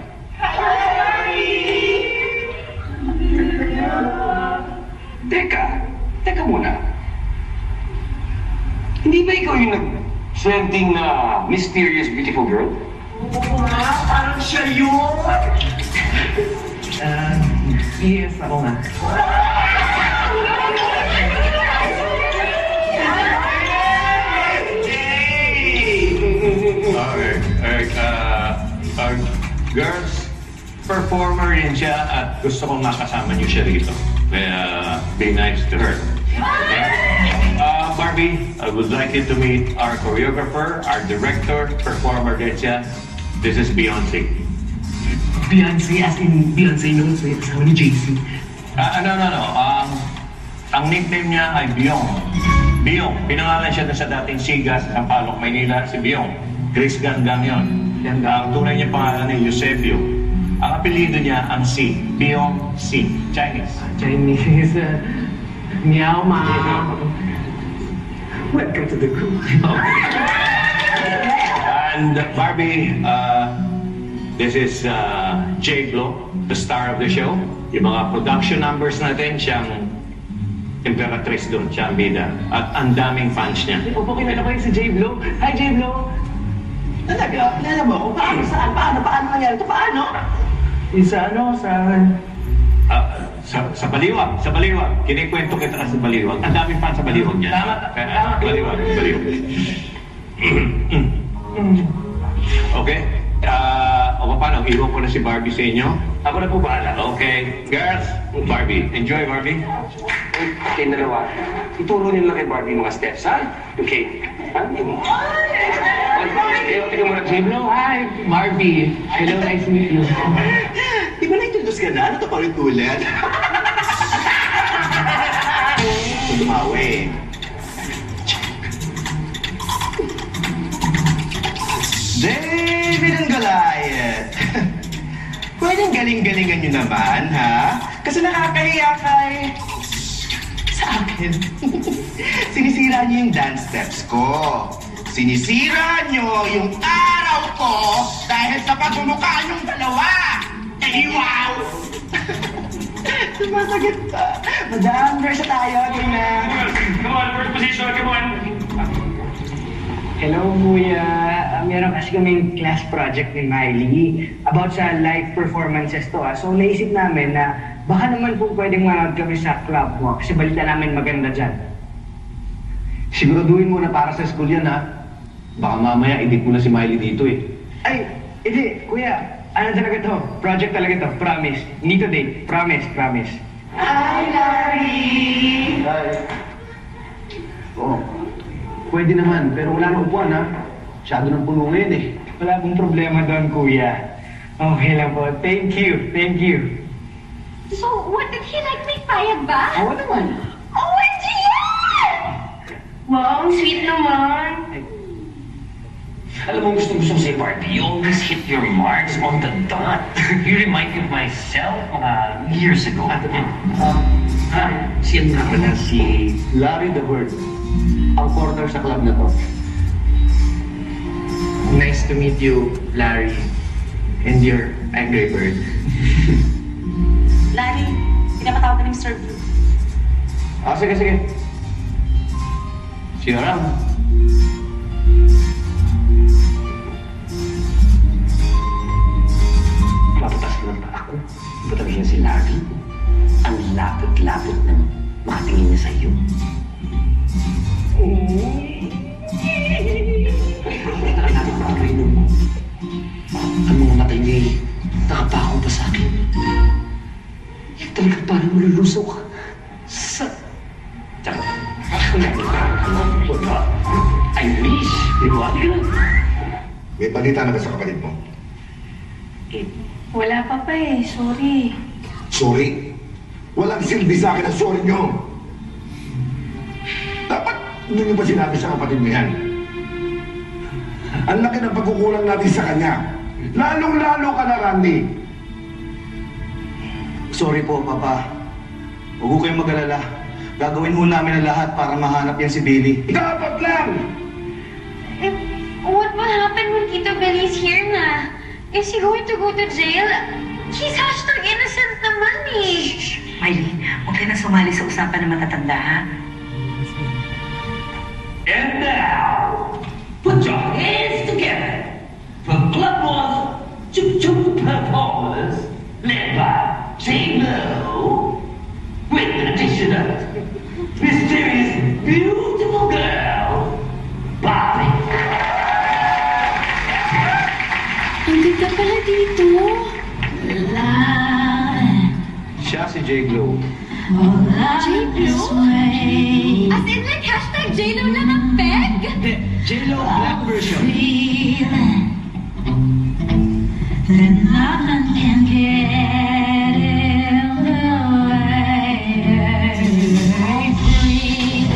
Teka muna. Hindi ba ikaw yung nag-trending na mysterious beautiful girl? Parang siya yun! Yes, ako nga. Okay. Girls, performer rin siya at gusto kong makasama niyo siya rito. Kaya, be nice to her. Okay? Barbie, I would like you to meet our choreographer, our director, performer din siya. This is Beyonce. Beyonce, as in Beyonce noon sa kasama ni JC. No. Ang nickname niya ay Byong. Byong. Pinangalan siya sa dating Sigas, Sampaloc, Maynila, si Byong. Chris Ganggang yun. Ang tunay niya pangalan ay Eusebio. Ang apelido niya ang C. Beyond C. Chinese. Chinese. Meow, ma. Welcome to the group. And Barbie, this is Jay Blow, the star of the show. Yung mga production numbers natin, siyang Imperatrice doon, siya ang bida. At ang daming fans niya. Opo, kilala ko yung si Jay Blow. Hi, Jay Blow. Talaga? Kilala mo ako? Paano? Saan? Paano nangyari ito? Paano? Sa Baliwag. Sa Baliwag. Kinikwento kita sa Baliwag. Ang daming fans sa Baliwag niya. Tama. Baliwag. Okay. O paano? Iwan ko na si Barbie sa inyo. Ako na po bahala. Okay. Girls, Barbie. Enjoy, Barbie. Okay, dalawa. Ituro niyo lang kay Barbie mga steps, ha? Okay. Tingnan mo na, Jiblo. Hi, Barbie. Hello, nice to meet you. Di ba na-introduce ka na? Ano ito pang ulit? Tumawi. David and Goliath. Pwedeng galing-galingan nyo naman, ha? Kasi nakakahiya kay... sa akin. Sinisira nyo yung dance steps ko. Sinisira nyo yung araw ko dahil sa pagmumukha nyong dalawa. Eh, wow! Sumasagit pa. Madam, versa tayo. Tingnan. Come on, first position, come on. Hello, Kuya. Meron kasi kaming class project ni Miley about sa live performances to. So, naisip namin na baka naman po pwedeng manood kami sa club mo kasi balita namin maganda dyan. Siguraduhin mo na para sa school yan, ha? Baka mamaya edit mo na si Miley dito, eh. Ay, hindi. Kuya, ano talaga to? Project talaga to. Promise. Hindi to date. Promise. Hi, Larry! Hi. Oo. Pwede naman, pero wala nang upuan, ha? Masyado nang puno ngayon, eh. Wala pong problema doon, Kuya. Okay lang po. Thank you. So, what did he like? May payag ba? Oo naman. OMG! Wow, ang sweet naman. Alam mo, gusto sa'yo, Barbie, you always hit your marks on the dot. You remind me of myself years ago. Si ano nga pala, si... Larry the Bird. Ang porter sa club na to. Nice to meet you, Larry. And your angry bird. Larry, pinapatawag ka ng serve you. Sige. See you around. Mapatas lang ba ako? Patabihin si Larry. Ang lapot-lapot ng makatingin niya sa'yo. Ang mga mata niya nakapakaw pa sa akin. Talaga parang malulusok. Tsaka, I wish. Iwag ka lang. May balita na ba sa kapatid mo? Wala pa eh. Sorry. Sorry? Walang silbi sa akin ang sorry nyo. Dapat hindi nyo ba sinabi sa kapatid mo yan? Ang laki ng pagkukulang natin sa kanya. Lalong-lalo ka na, Randy. Sorry po, Papa. Huwag ko kayong mag-alala. Gagawin ho namin ang lahat para mahanap yan si Billy. Dapat lang! What will happen when Tito Billy's here na? Is he going to go to jail? He's #innocent naman eh. Miley, huwag ka na sumali sa usapan ng matatanda, ha? And now, put your hands together for Clubmore's Chup performers led by J-Lo with the addition of mysterious, beautiful girl, Bobby. Ang ganda pala dito. Siya si Jay Glow. J-Lo? As in like #J-Lo lang ang peg? J-Lo black version. Then nothing can get in the way. Breathe.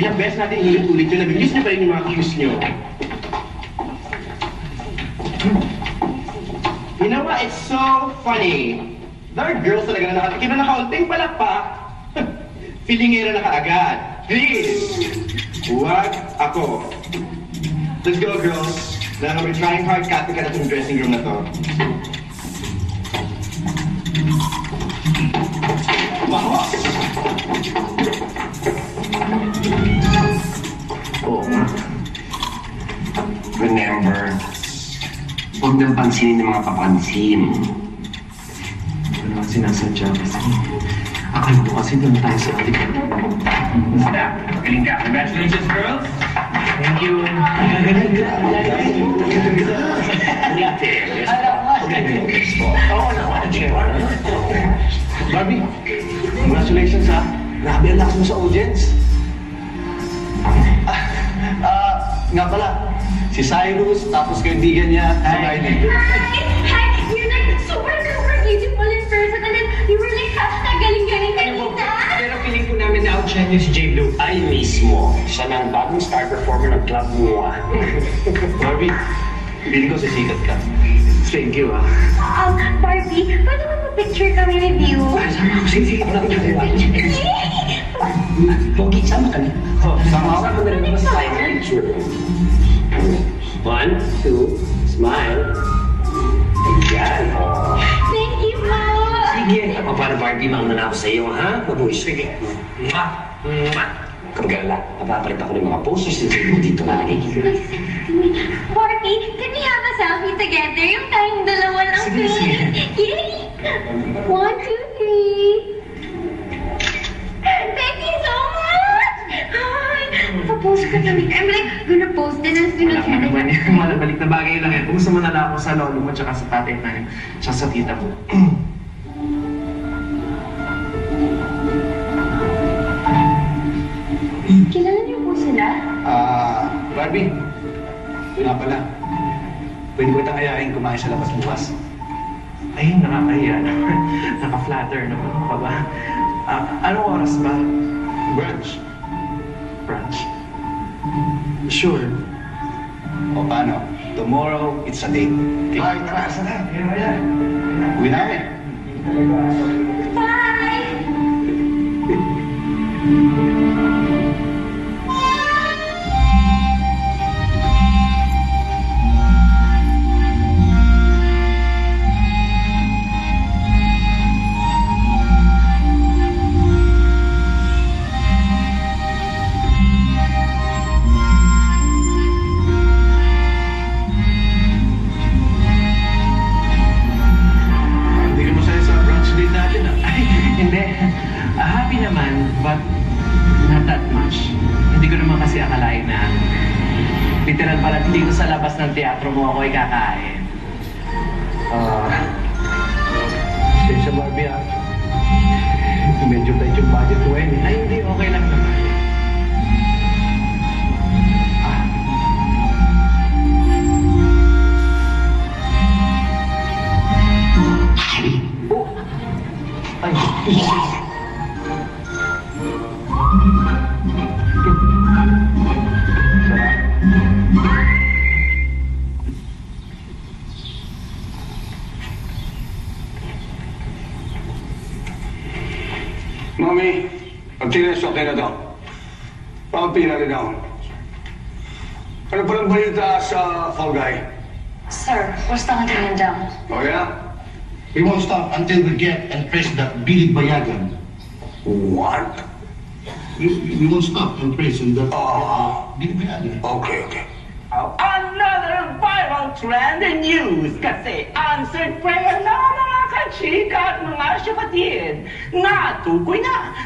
Ilang beses natin ulit-ulit yun. Nag-use niyo pa rin yung mga cues niyo. You know what? It's so funny. There are girls talaga na nakatikim na nakaunting palakpak. Feelingera na kaagad. Please! Huwag ako. Let's go, girls. Dahil we're trying hard, copy ka na itong dressing room na to. Wow! Oo nga. Remember, huwag nang pansinin ng mga papansin. Ano naman sinasadya kasi. Akala ko kasi doon tayo sa ating. Galing ka. Congratulations, girls! Thank you. Barbie, congratulations ha. Grabe ang lakas mo sa audience. Nga pala, si Cyrus, tapos kaibigan niya, si Riley. Hi! You're like super beautiful in person and then you were like hashtag galing-galing kanina. Pero piling ko namin na-outshine niyo si J. Blue. Ay mismo. Siya na ang bagong star performer ng club mo. Barbie, piling ko sisikat ka. Thank you ah. Barbie, pwede mo picture kami with you? Sige. Pogi, sama ka na. Sama ka na rin sa picture. 1, 2, smile. Ayan. Thank you, Ma! Sige. Ako para Barbie, mauna na ako sa iyo, ha? Mabuhay. Sige. Kagalala, napapalit ako ng mga posters na dito nalagay. Barbie, can we have a selfie together? Yung tayong dalawa lang. Sige. Yay! 1, 2, 3. Thank you so much! Hi! Papost ka kami. I'm like, gonna post it as soon as Wala naman yan. Malabalik na bagay lang yan. Kumusta man nala ako sa lolo mo tsaka sa tatay na tsaka sa tita mo. Kilala niyo po sila? Barbie, yun nga pala. Pwede ko itang ayahin kumain sa labas bukas. Ay, nakakahiya. Naka-flatter naman pa ba? Anong oras ba? Brunch. Brunch? Sure. O paano? Tomorrow, it's a date. Okay? Ay, tara, sana. Uwi namin. Bye! Happy naman, but not that much. Hindi ko naman kasi akalain na literal pala dito sa labas ng teatro mo ako ikakain. Siya Barbie ah. Medyo tight yung budget ko eh. Ay hindi, okay lang naman. Mami, pagtingin sa akin na daw. Pangpila rin daw. Ano palang balita sa Fall Guy? Sir, we're starting him down. Oh yeah? We won't stop until we get and press that Billy Bayagan. What? We won't stop and press that Billy Bayagan. Okay. Another viral trend in news kasi answered prayer na mga kachika at mga syapatid.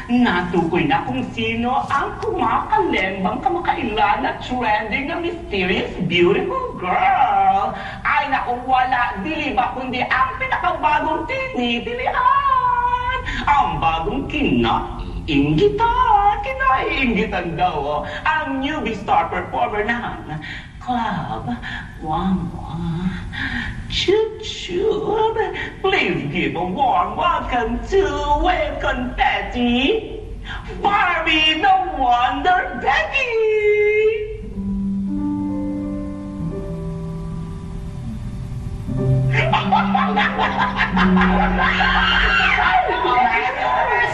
Natukoy na kung sino ang kumakalembang kamakailan na trending na mysterious beautiful girl. Ay naku, wala, dili ba kundi ang pinakabagong tinitilian. Ang bagong kinaiinggitan daw ang newbie star performer ng Club Wangwa. Choo choo. Please give a warm welcome to Wave Confetti, Barbie the Wonder Baby!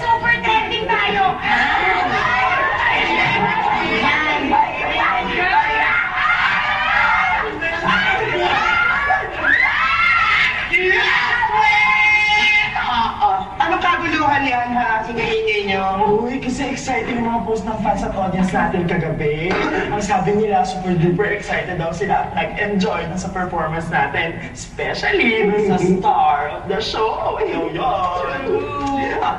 Super trending tayo! Ano kaguluhan yan, ha? Sinaingay nyo? Uy, kasi exciting yung mga post ng fans at audience natin kagabi. Ang sabi nila, super duper excited daw sila at nag-enjoy sa performance natin. Especially sa star of the show. Yo,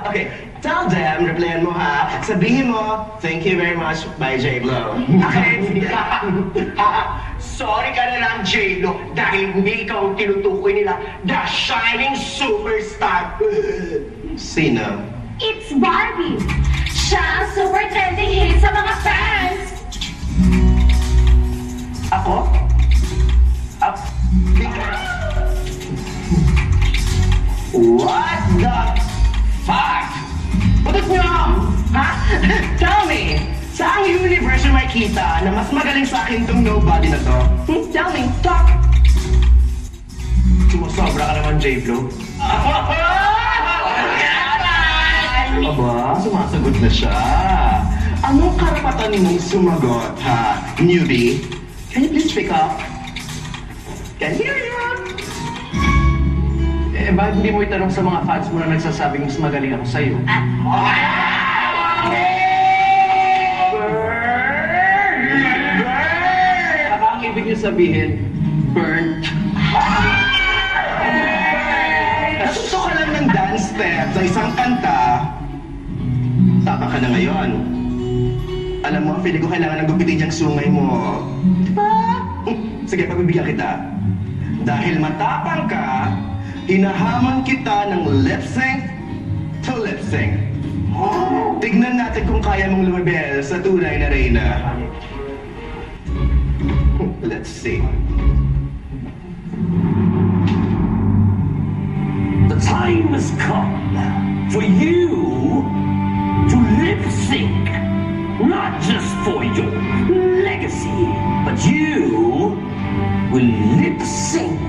okay, tell them, replyan mo ha. Sabihin mo, thank you very much by J-Lo. Okay? Sorry ka na lang, J-Lo, dahil hindi ikaw ang tinutukoy nila, the shining superstar. Sino? It's Barbie! Siya ang super trending hit sa mga fans! Ako? What the fuck? Putot nyo! Ha? Tell me! Saang universe yung makikita na mas magaling sa akin tong nobody na to? Tell me, talk! Sumusobra ka naman, J-Lo. Aba, sumasagot na siya. Anong karapatan mong sumagot, ha? Newbie? Can you please pick up? Can hear you! Eh, bakit hindi mo itanong sa mga fans mo na nagsasabing mas magaling ako sa'yo? Baka ang ibig niyo sabihin, burnt. Natuto ka lang ng dance step sa isang kanta. Tapa ka na ngayon. Alam mo, feeling ko kailangan ng gupitin yung sungay mo. Diba? Sige, pagbibigyan kita. Dahil matapang ka, hinahamon kita ng lip-sync to lip-sync. Tignan natin kung kaya mong lumibel sa tunay na reyna. Let's see. The time has come for you to lip sync, not just for your legacy, but you will lip sync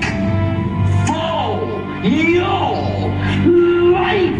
for your life.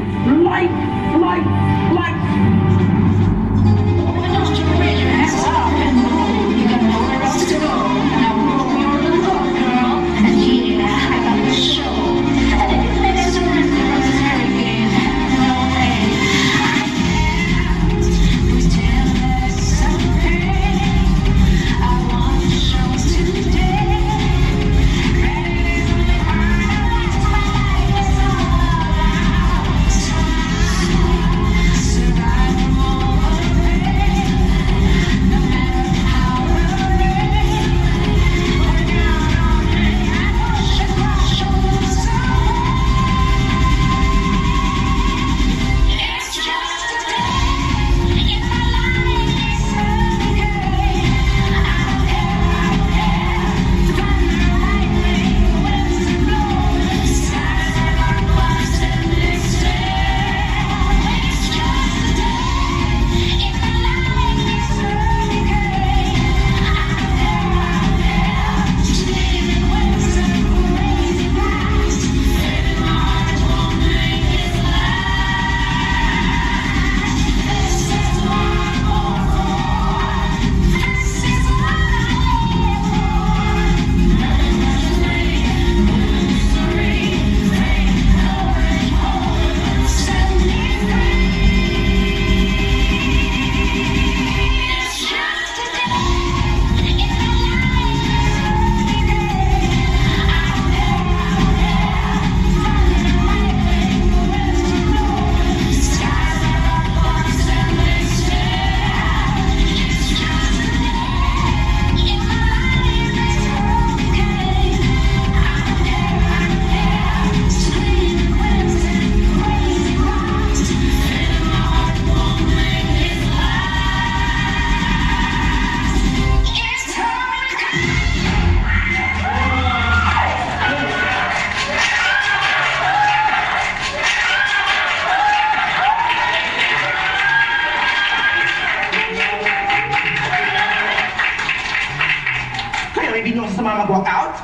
Pero hindi nyo kasama mag-workout?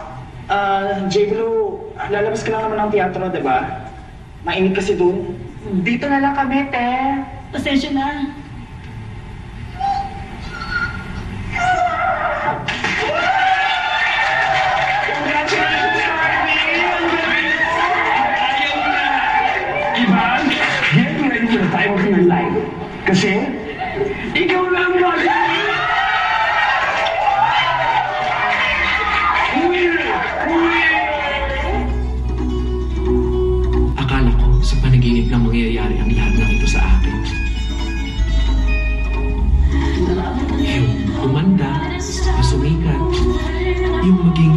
J-Blue, lalabas ka lang naman ng teatro, diba? Mainit kasi dun. Dito na lang kami, te. Pasensya na. Ivan, get ready for the time of your life. Kasi, ikaw lang mag- Akala ko sa panaginip lang mangyayari ang lahat ng ito sa akin. Yung kumanda, masumikat, yung maging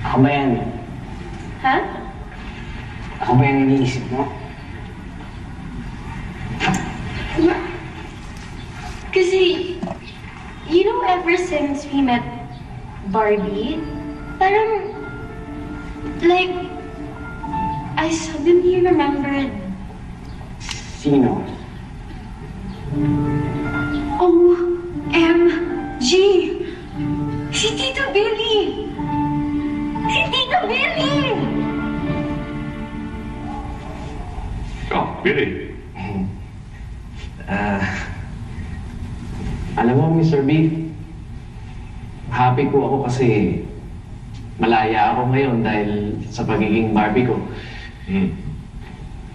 Ako ba yan? Ha? Ako ba yung iniisip mo? Kasi, you know, ever since we met Barbie, parang, like, I suddenly remembered, Sino? OMG! Si Tito Billy! Si Tito Billy! Oh, Billy. Alam mo, Mr. B, happy po ako kasi malaya ako ngayon dahil sa pagiging Barbie ko.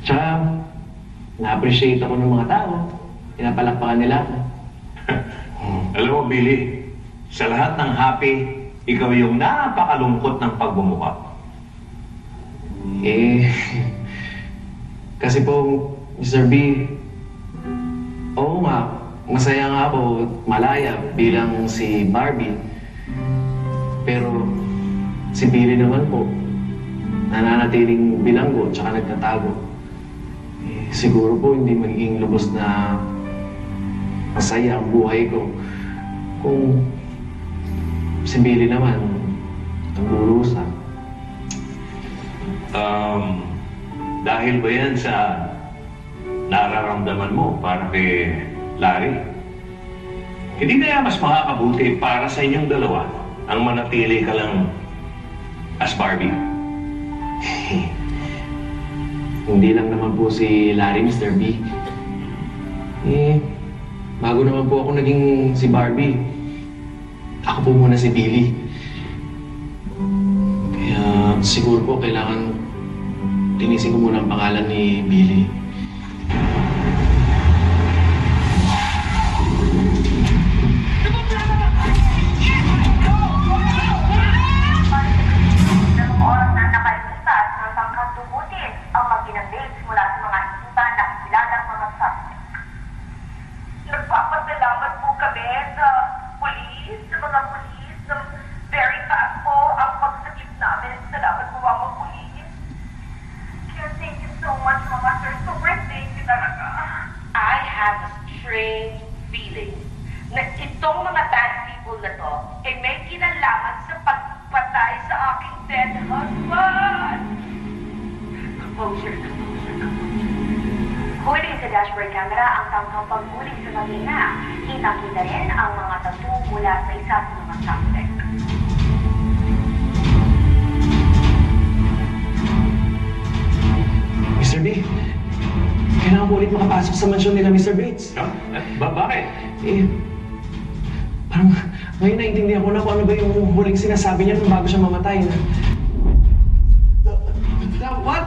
Tsaka, na-appreciate ako ng mga tao. Pinapalakpakan nila ako. Alam mo, Billy, sa lahat ng happy, ikaw yung napakalungkot ng pagbumuka. Kasi po, Mr. B, oo nga, masaya nga ako malaya bilang si Barbie. Pero si Billy naman po, nananatiling bilanggo tsaka nagtatago. Siguro po hindi magiging lubos na masaya ang buhay ko kung si Billy naman nagdurusa. Dahil ba yan sa nararamdaman mo para kay Larry? Hindi kaya mas makakabuti para sa inyong dalawa ang manatili ka lang as Barbie? Hindi lang naman po si Larry, Mr. B. Bago naman po ako naging si Barbie, ako po muna si Billy. Kaya siguro po kailangan linisin ko muna ang pangalan ni Billy. Oras na nakalimutan ng tangkang dugutin ang mag-inang-dates mula sa mga isipan na kilalang mga suspect. Nagpapasalamat po kami sa pulis, sa mga pulis. Very fast po ang pagsagip namin. Salamat po mga pulis. Kaya thank you so much mga sir. Sobrang thank you talaga. I have a strange feeling na itong mga bad people na to ay may kinalaman sa pagpatay sa aking dead husband. Composure. Huli sa dashboard camera ang tangkang paghuli sa Marina. Kitang-kita rin ang mga tattoo mula sa isa sa mga suspect. Mr. B, kailangan ko ulit makapasok sa mansyon nila, Mr. Bates. Bakit? Parang ngayon naiintindihan ko na kung ano ba yung huling sinasabi niya nung bago siya mamatay. What?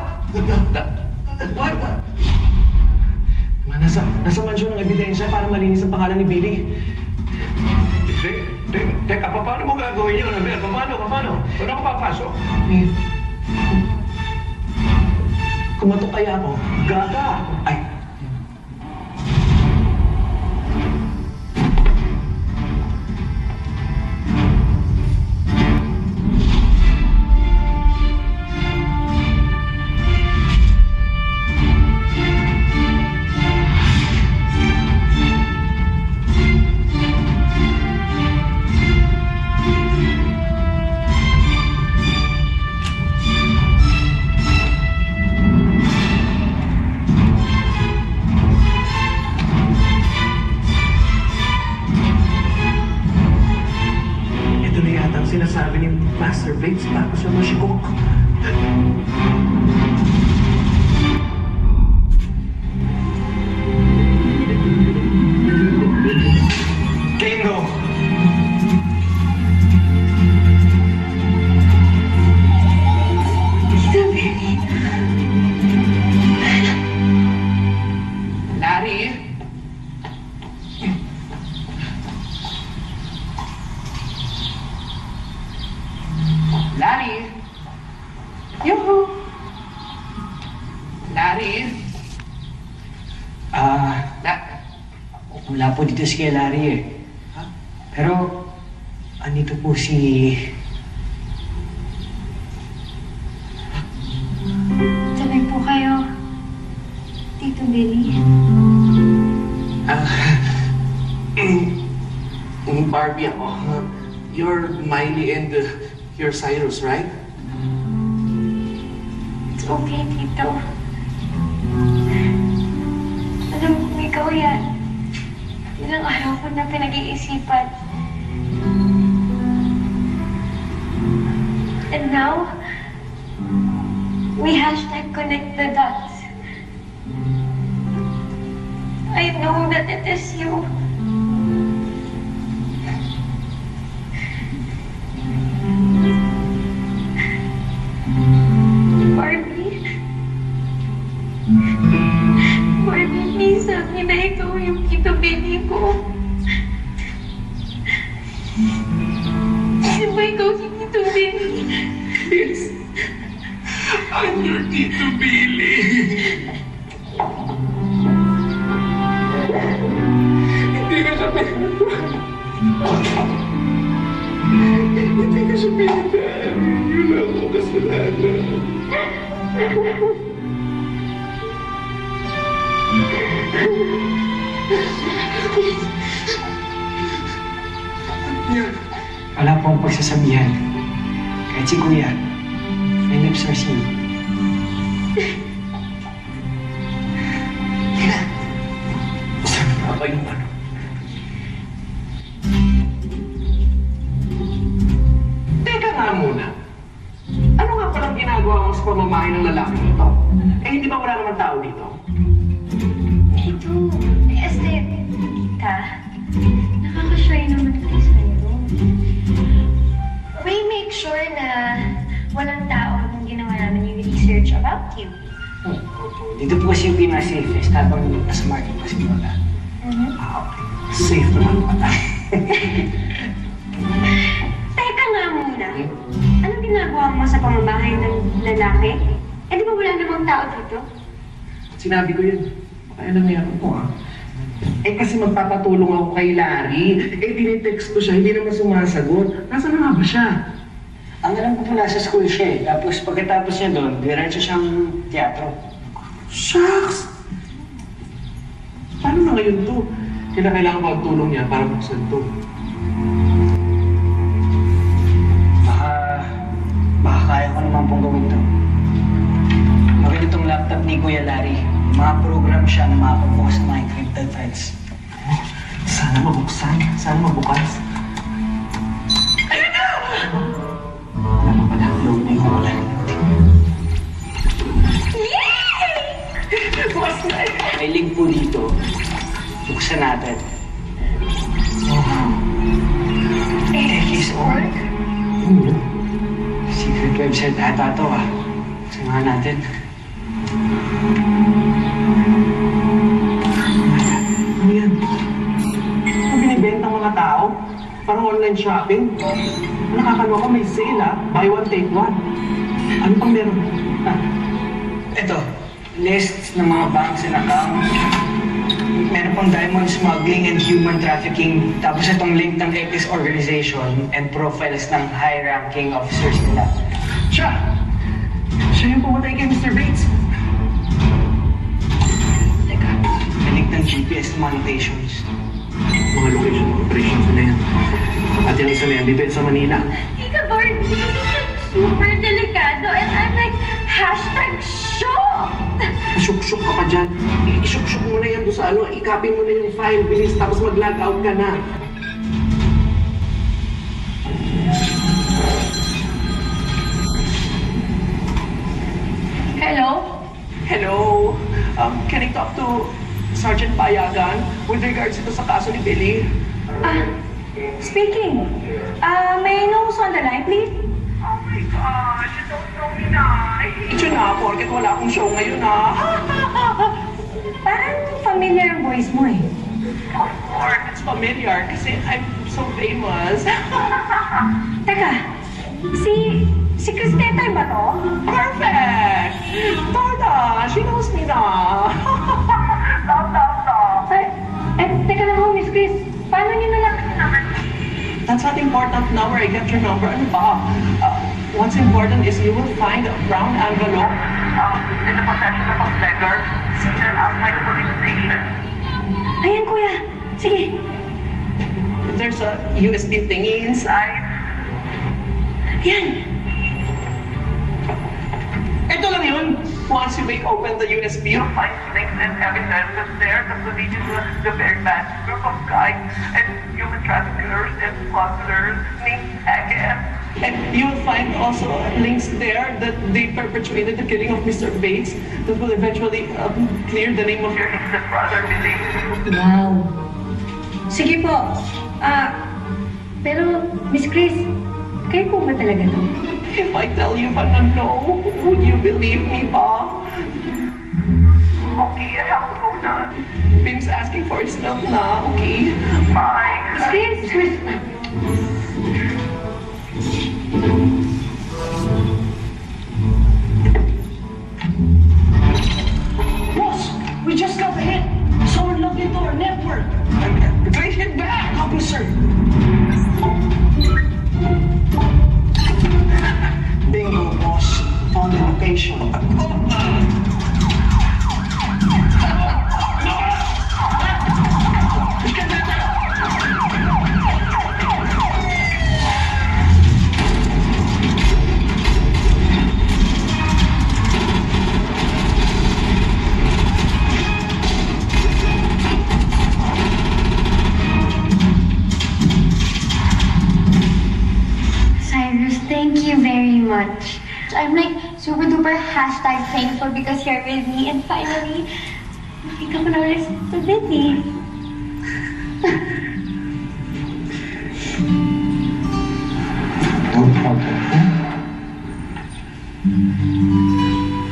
Nasa mansyon ng ebidensya para malinis ang pangalan ni Billy. Teka, paano mo gagawin yun? Paano? Paano ka papasok? Kumatok kaya ako? Gaga! Ay! Sinasabi ni Master Bates bago siya masyikok. Bingo! Larry? Larry? Yoo-hoo! Larry? Wala po dito si Larry eh. Pero, andito po si... Sabay po kayo, Tito Billy. Barbie ako. You're Miley and you're Cyrus, right? It's okay, Tito. Alam ko ikaw yan. Ilang araw ko na pinag-iisipan. And now, we #connect the dots. I know that it is you. Barbie, please sabi na ikaw yung Tito Billy ko. Di ba ikaw si Tito Billy? Yes. I'm your Tito Billy. Hindi ka siya Hindi ka siya pinagdaan. Yun lang ako kasalanan. Wala po ang pagsasabihan. Kahit si Kuya, my lips are sealed. Ako yung ano? Teka nga muna. Ano nga palang ginagawa mo sa pamamahay ng lalaki ito? Eh, hindi ba wala naman tao dito? Tito, Tita, nakaka-shy naman kayo sa'yo. We make sure na walang tao nung ginawa namin yung research about you. Dito po kasi yung pinaka-safest habang nasa market pa si Lola. Safe naman pala. Teka nga muna. Anong ginagawa mo sa pamamahay ng lalaki? Eh, di ba wala namang tao dito? Sinabi ko yun. Kaya na meron ko Eh kasi magpapatulong ako kay Larry. Eh tinitext ko siya, hindi naman sumasagot. Nasaan na nga ba siya? Ang alam ko po nasa school siya eh. Tapos pagkatapos niya doon, diretso siyang teatro. Shucks! Paano na ngayon to? Kailangan ko ang tulong niya para buksan to. Baka kaya ko naman pong gawin to. Maganda itong laptop ni Kuya Larry. Mga program siya na makapagbukas ng mga encrypted files. Sana mabuksan. Sana mabukas. Ayun na! Wala pa pala. Load na yung wala. Bukas na eh! May link po dito. Buksan natin. Techis.org? Secret website ata ito Buksan nga natin. Ano yan? Ano binibenta ng mga tao? Parang online shopping? Nakakaloka may sale Buy one, take one. Ano pang meron? Ito, lists ng mga banks and accounts. Meron pang diamond smuggling and human trafficking. Tapos itong link ng Epis organization and profiles ng high-ranking officers nila. Siya yung pumatay kay Mr. Bates. Teka, may link ng GPS annotations. Mga location operations na yan. At yung isa na yan, dito yan sa Manila. Teka, Bart, this is super delikado and I'm like, #shocked! Shook-shook ka pa dyan. I-shook-shook mo na yan doon sa ano. I-copy mo na yung file, bilis, tapos mag-log out ka na. Hello? Hello? Can I talk to Sergeant Payagan with regards ito sa kaso ni Billy? Speaking. May I know who's on the line, please? Oh my gosh, you don't know me na. Ito na, porket wala akong show ngayon na. Parang familiar ang voice mo eh. Of course, it's familiar kasi I'm so famous. Teka, si Cristeta ba to? Perfect! Torda, she knows me na. Stop. Teka lang ho, Miss Chris. Paano niyo nalaman? That's not important now where I get your number. Ano ba? What's important is you will find a brown envelope In the possession of a beggar seated outside the police station. Ayan, kuya. Sige. There's a USB thingy inside. Yan. Ito lang yun. Once you make open the USB, You'll find links and evidences there that will lead you to the very bad group of guys and human traffickers and smugglers named Haggett. and you'll find also links there that they perpetuated the killing of Mr. Bates that will eventually clear the name of your brother, Billy. Wow. Sige po. Pero, Miss Chris, kayo po ba talaga to? If I tell you but not know, would you believe me, Pa? Okay, I have to go now. Bim's asking for his milk na, okay? Bye. Miss Chris! Boss, we just got a hit. Someone logged into our network. Trace it back! Copy, sir. Bingo, boss. Found the location. Cyrus, thank you very much. I'm like super duper hashtag thankful because you're with me and finally, makita ko na ulit sa Betty.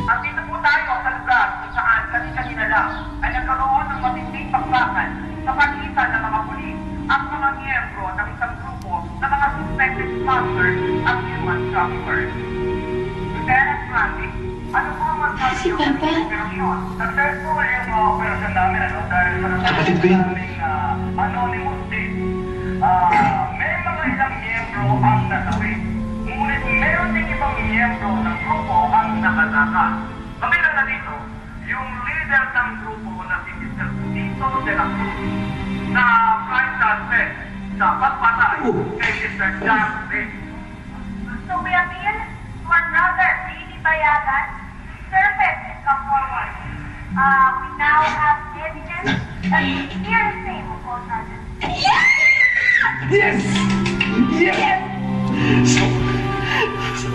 Andito po tayo sa lugar kung saan kanina lang ay nagkaroon ng matinding pakbakan sa pagitan ng mga pulis at mga miyembro ng isang grupo ng mga suspected smugglers at human traffickers. Lieutenant Randy, ano po ang masabi niyo sa operasyon? Successful yung operasyon namin dahil sa nasasabing anonymous tip. May mga ilang miyembro ang nasawi. Ngunit meron din ibang miyembro ng grupo ang nakataka. Kabilang na dito, yung leader ng grupo na si Mr. Tito de la Cruz na prime suspect sa pagpatay kay Mr. Jack Bates. So we appeal to our brother, Billy Bayagan. Sir, please come forward. We now have evidence that he is the same of all charges. Yes! Yes! So, I'm so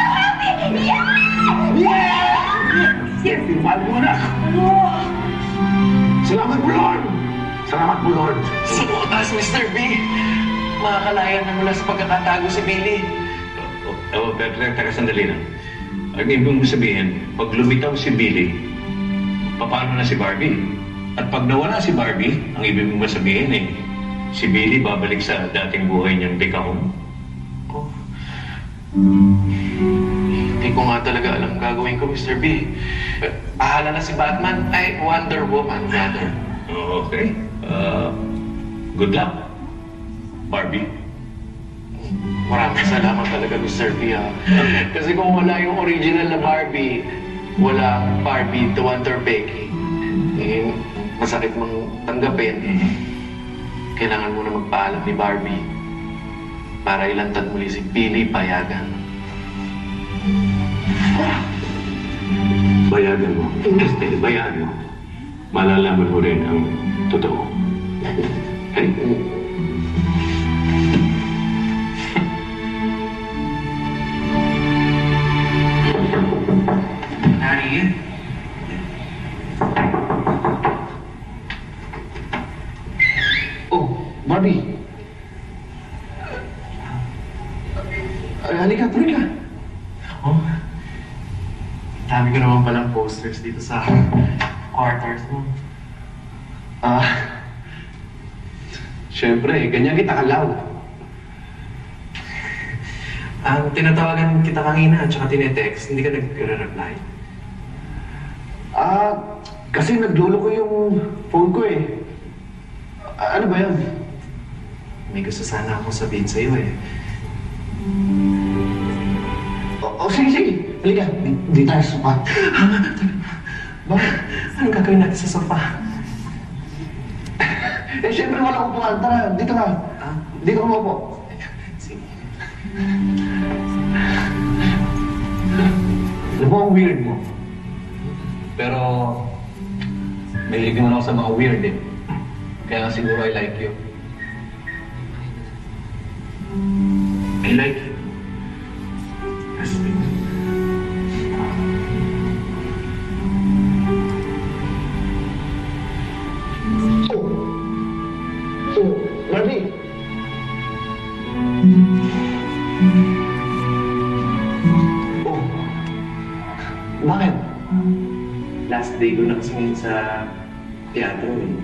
happy! Yes! Mahal mo na! Salamat po, Lord! Salamat po, Lord! sa wakas, Mr. B, makakalaya na mula sa pagkakatago si Billy. Teka, sandali lang. Ang ibig mo sabihin, pag lumitaw si Billy, paano na si Barbie? At pag nawala si Barbie, ang ibig mo sabihin si Billy babalik sa dating buhay niyang bikahon? Teka Hindi ko nga talaga alam gagawin ko, Mr. B. Pahala na si Batman, ay Wonder Woman, rather. Okay. Good luck, Barbie. Maraming salamat talaga, Mr. B. Kasi kung wala yung original na Barbie, wala Barbie the Wonder Becky. Eh, masakit mong tanggapin. Kailangan mo na magpaalam ni Barbie para ilantad muli si Billy payagan. Bayagan mo. Este, bayagan mo. Malalaman mo rin ang totoo. Okay? Nari? Oh, Barbie. Halika, tuloy ka. Oh. Dami ko naman palang posters dito sa quarters mo. Siyempre, ganyan kita kalaw. Tinatawagan kita kanina at saka tinetext, hindi ka nagre-reply. Kasi naglulo ko yung phone ko eh. Ano ba yan? May gusto sana akong sabihin sa'yo eh. Sige. Halika, di tayo sa sopa. Bakit? Anong gagawin natin sa sopa? Siyempre wala upuan. Tara, dito ka. Dito ka mo po. Sige. Alam mo, ang weird mo. Pero, mahilig naman ako sa mga weird eh. Kaya siguro I like you. I like you. Respect. Barbie! Oh. Bakit? Last day ko na kasi ngayon sa teatro eh.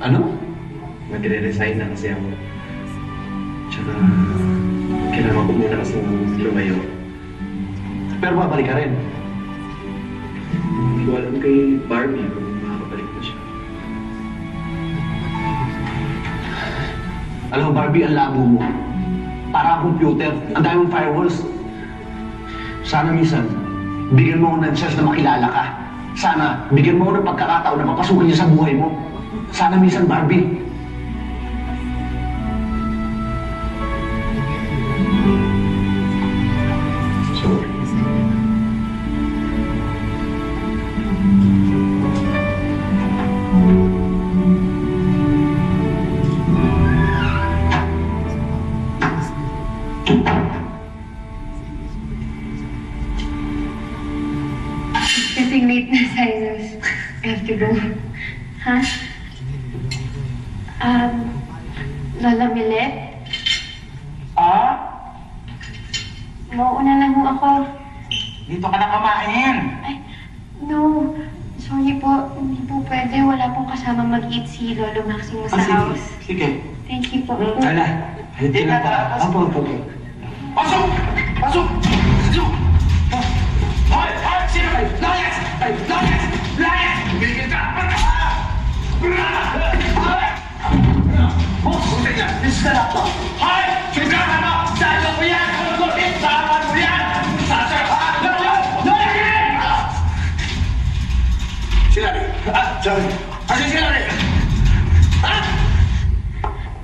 Ano? Magre-resign na kasi ako. Tsaka, kailangan ko muna kasi lumayo. Pero babalik ka rin. Hindi ko alam kay Barbie kung makakabalik na siya. Alam mo, Barbie, ang labo mo. Para ang computer, ang dami mong firewalls. Sana minsan, bigyan mo ako ng chance na makilala ka. Sana, bigyan mo ako ng pagkakataon na papasukin niya sa buhay mo. Sana minsan, Barbie. Sorry. Getting late na, Cyrus. I have to go. Ha? Lola Milet? Mauuna lang ho ako. Dito ka na kumain. No. Sorry po. Hindi po pwede. Wala pong kasama mag-eat si Lolo Maximo sa house. Sige. Thank you po. Ala, halip ka lang pa. Apo. Pasok! Pasok! Hoy! Hoy! Sino kayo? Layas! Layas! Layas! Bigil ka! Boss! Buti niya! This is the laptop! Hoy! Sugahan mo! Saan mo yan? Saan mo yan? Sasarap! Sila rin. Sorry. Ano sila rin?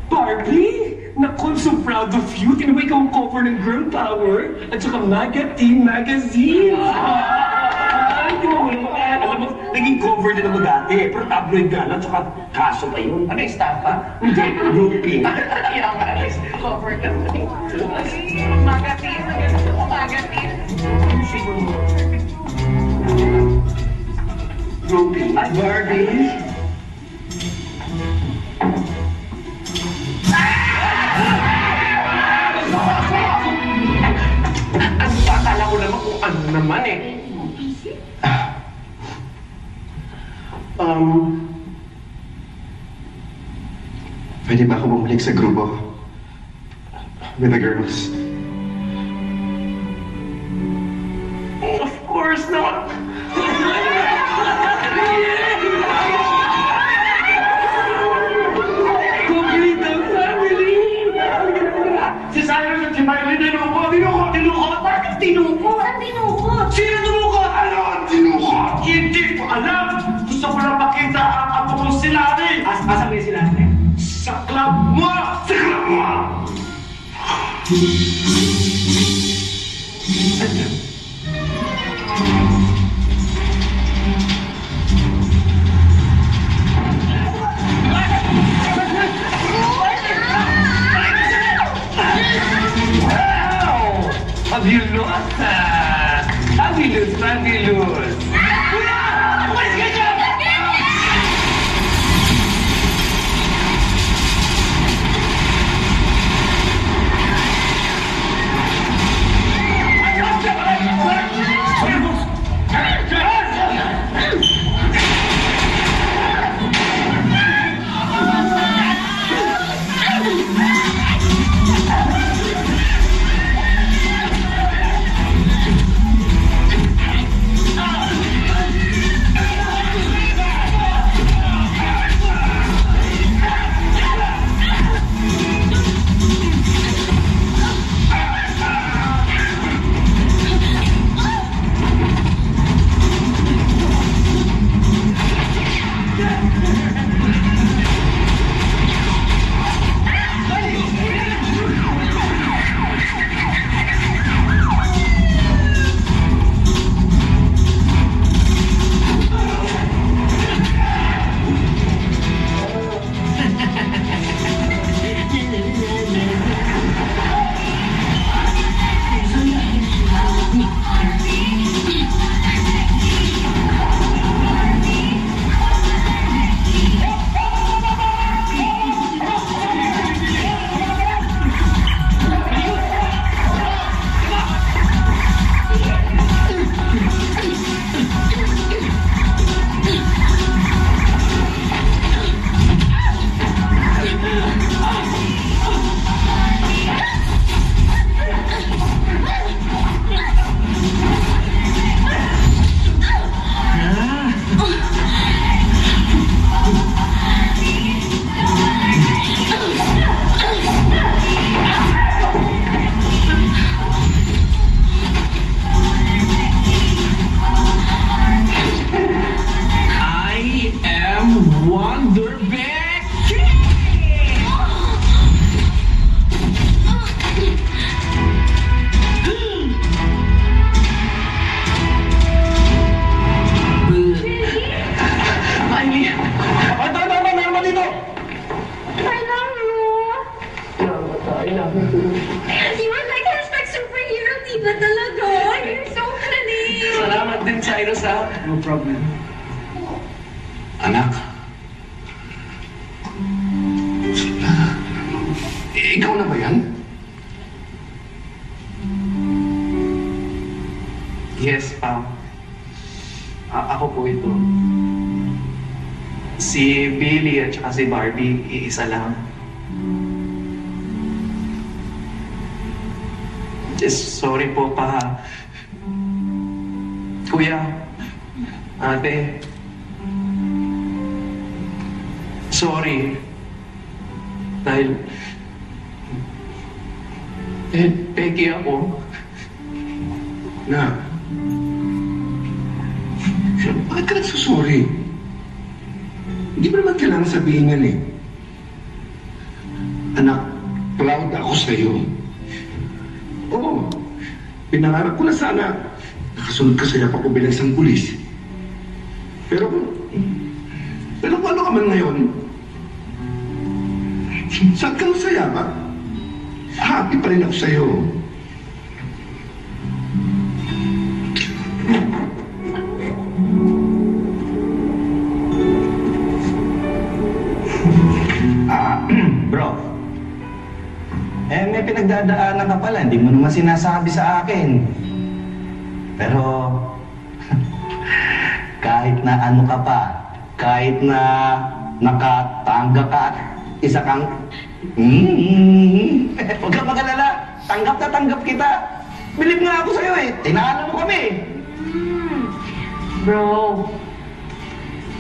Barbie! Naku, I'm so proud of you. Tinaway ka ang cover ng Girl Power at saka Maga Teen Magazine. Ay, di mo mo. Alam mo, naging cover din ako dati. Pero tabloid nga lang, saka kaso pa yun. Ano yung staffa? Hindi, grouping. Kaya nga, cover ka. Maga Teen. Maga Teen. Grouping. Ay, Barbie. Akala ko naman kung ano naman eh. Pwede ba ako bumalik sa grupo? With the girls? Hindi ko alam! Gusto ko lang makita ang apo kong si Larry! Asa ba yung sila? Sa club mo! Sa club mo! Fabulous! Fabulous! Fabulous! Umalis ka dyan! You are like hashtag superhero, di ba talaga? You're so galing! Salamat din, Cyrus, ha? No problem. Anak. Ikaw na ba yan? Yes, Pam. Ako po ito. Si Billy at saka si Barbie, iisa lang. Sorry po, pa. Kuya, ate. Sorry. Dahil peki ako. Na. Bakit ka nagsusorry? Hindi mo naman kailangan sabihin yan eh. Anak, proud ako sa'yo. Oo. Pinangarap ko na sana nakasunod ka sa yapak ko bilang isang pulis. Pero kung ano ka man ngayon, saan ka sa yapak? Happy pa rin ako sa'yo. Bro, may pinagdadaanan ka pala, hindi mo naman sinasabi sa akin. Pero, kahit na ano ka pa, kahit na nakatangga ka at isa kang, huwag kang mag-alala, tanggap na tanggap kita. Bilib nga ako sa'yo eh, tinalo mo kami. Bro,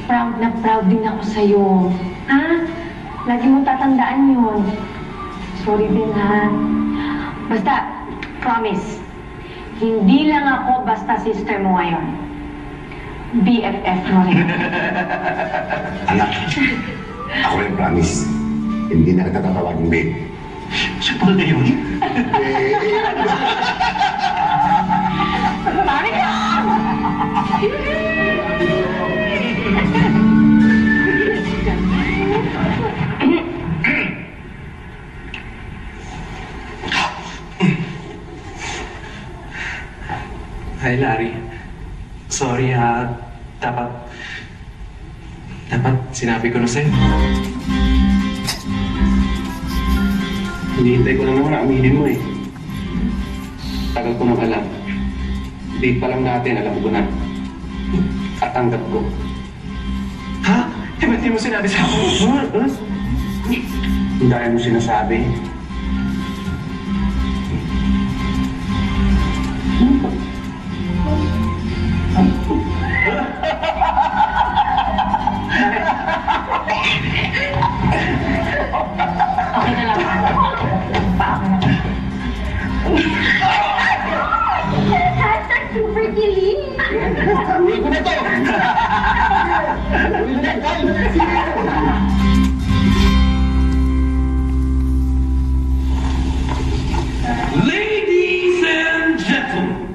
proud na proud din ako sa'yo. Ha? Lagi mong tatandaan yun. Sorry din, ha? Basta, promise, hindi lang ako basta sister mo ngayon. BFF mo rin. Anak, ako yung promise. Hindi na kita tatawagin, babe. Siya pala na yun? Pare ka! Hi, Larry. Sorry ha. Dapat sinabi ko na sa'yo. Hinihintay ko na naman na aminin mo eh. Tagal ko nang alam. Date pa lang natin, alam ko na. At tanggap ko. Ha? Eh, ba't di mo sinabi sa akin? Hindi dahil mo sinasabi. Okay na lang. Hashtag super kilig. Uwi ko na to! Uwi na tayo! Ladies and gentlemen,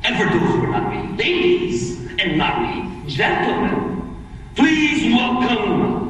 and for those who are not really ladies and not really gentlemen, please welcome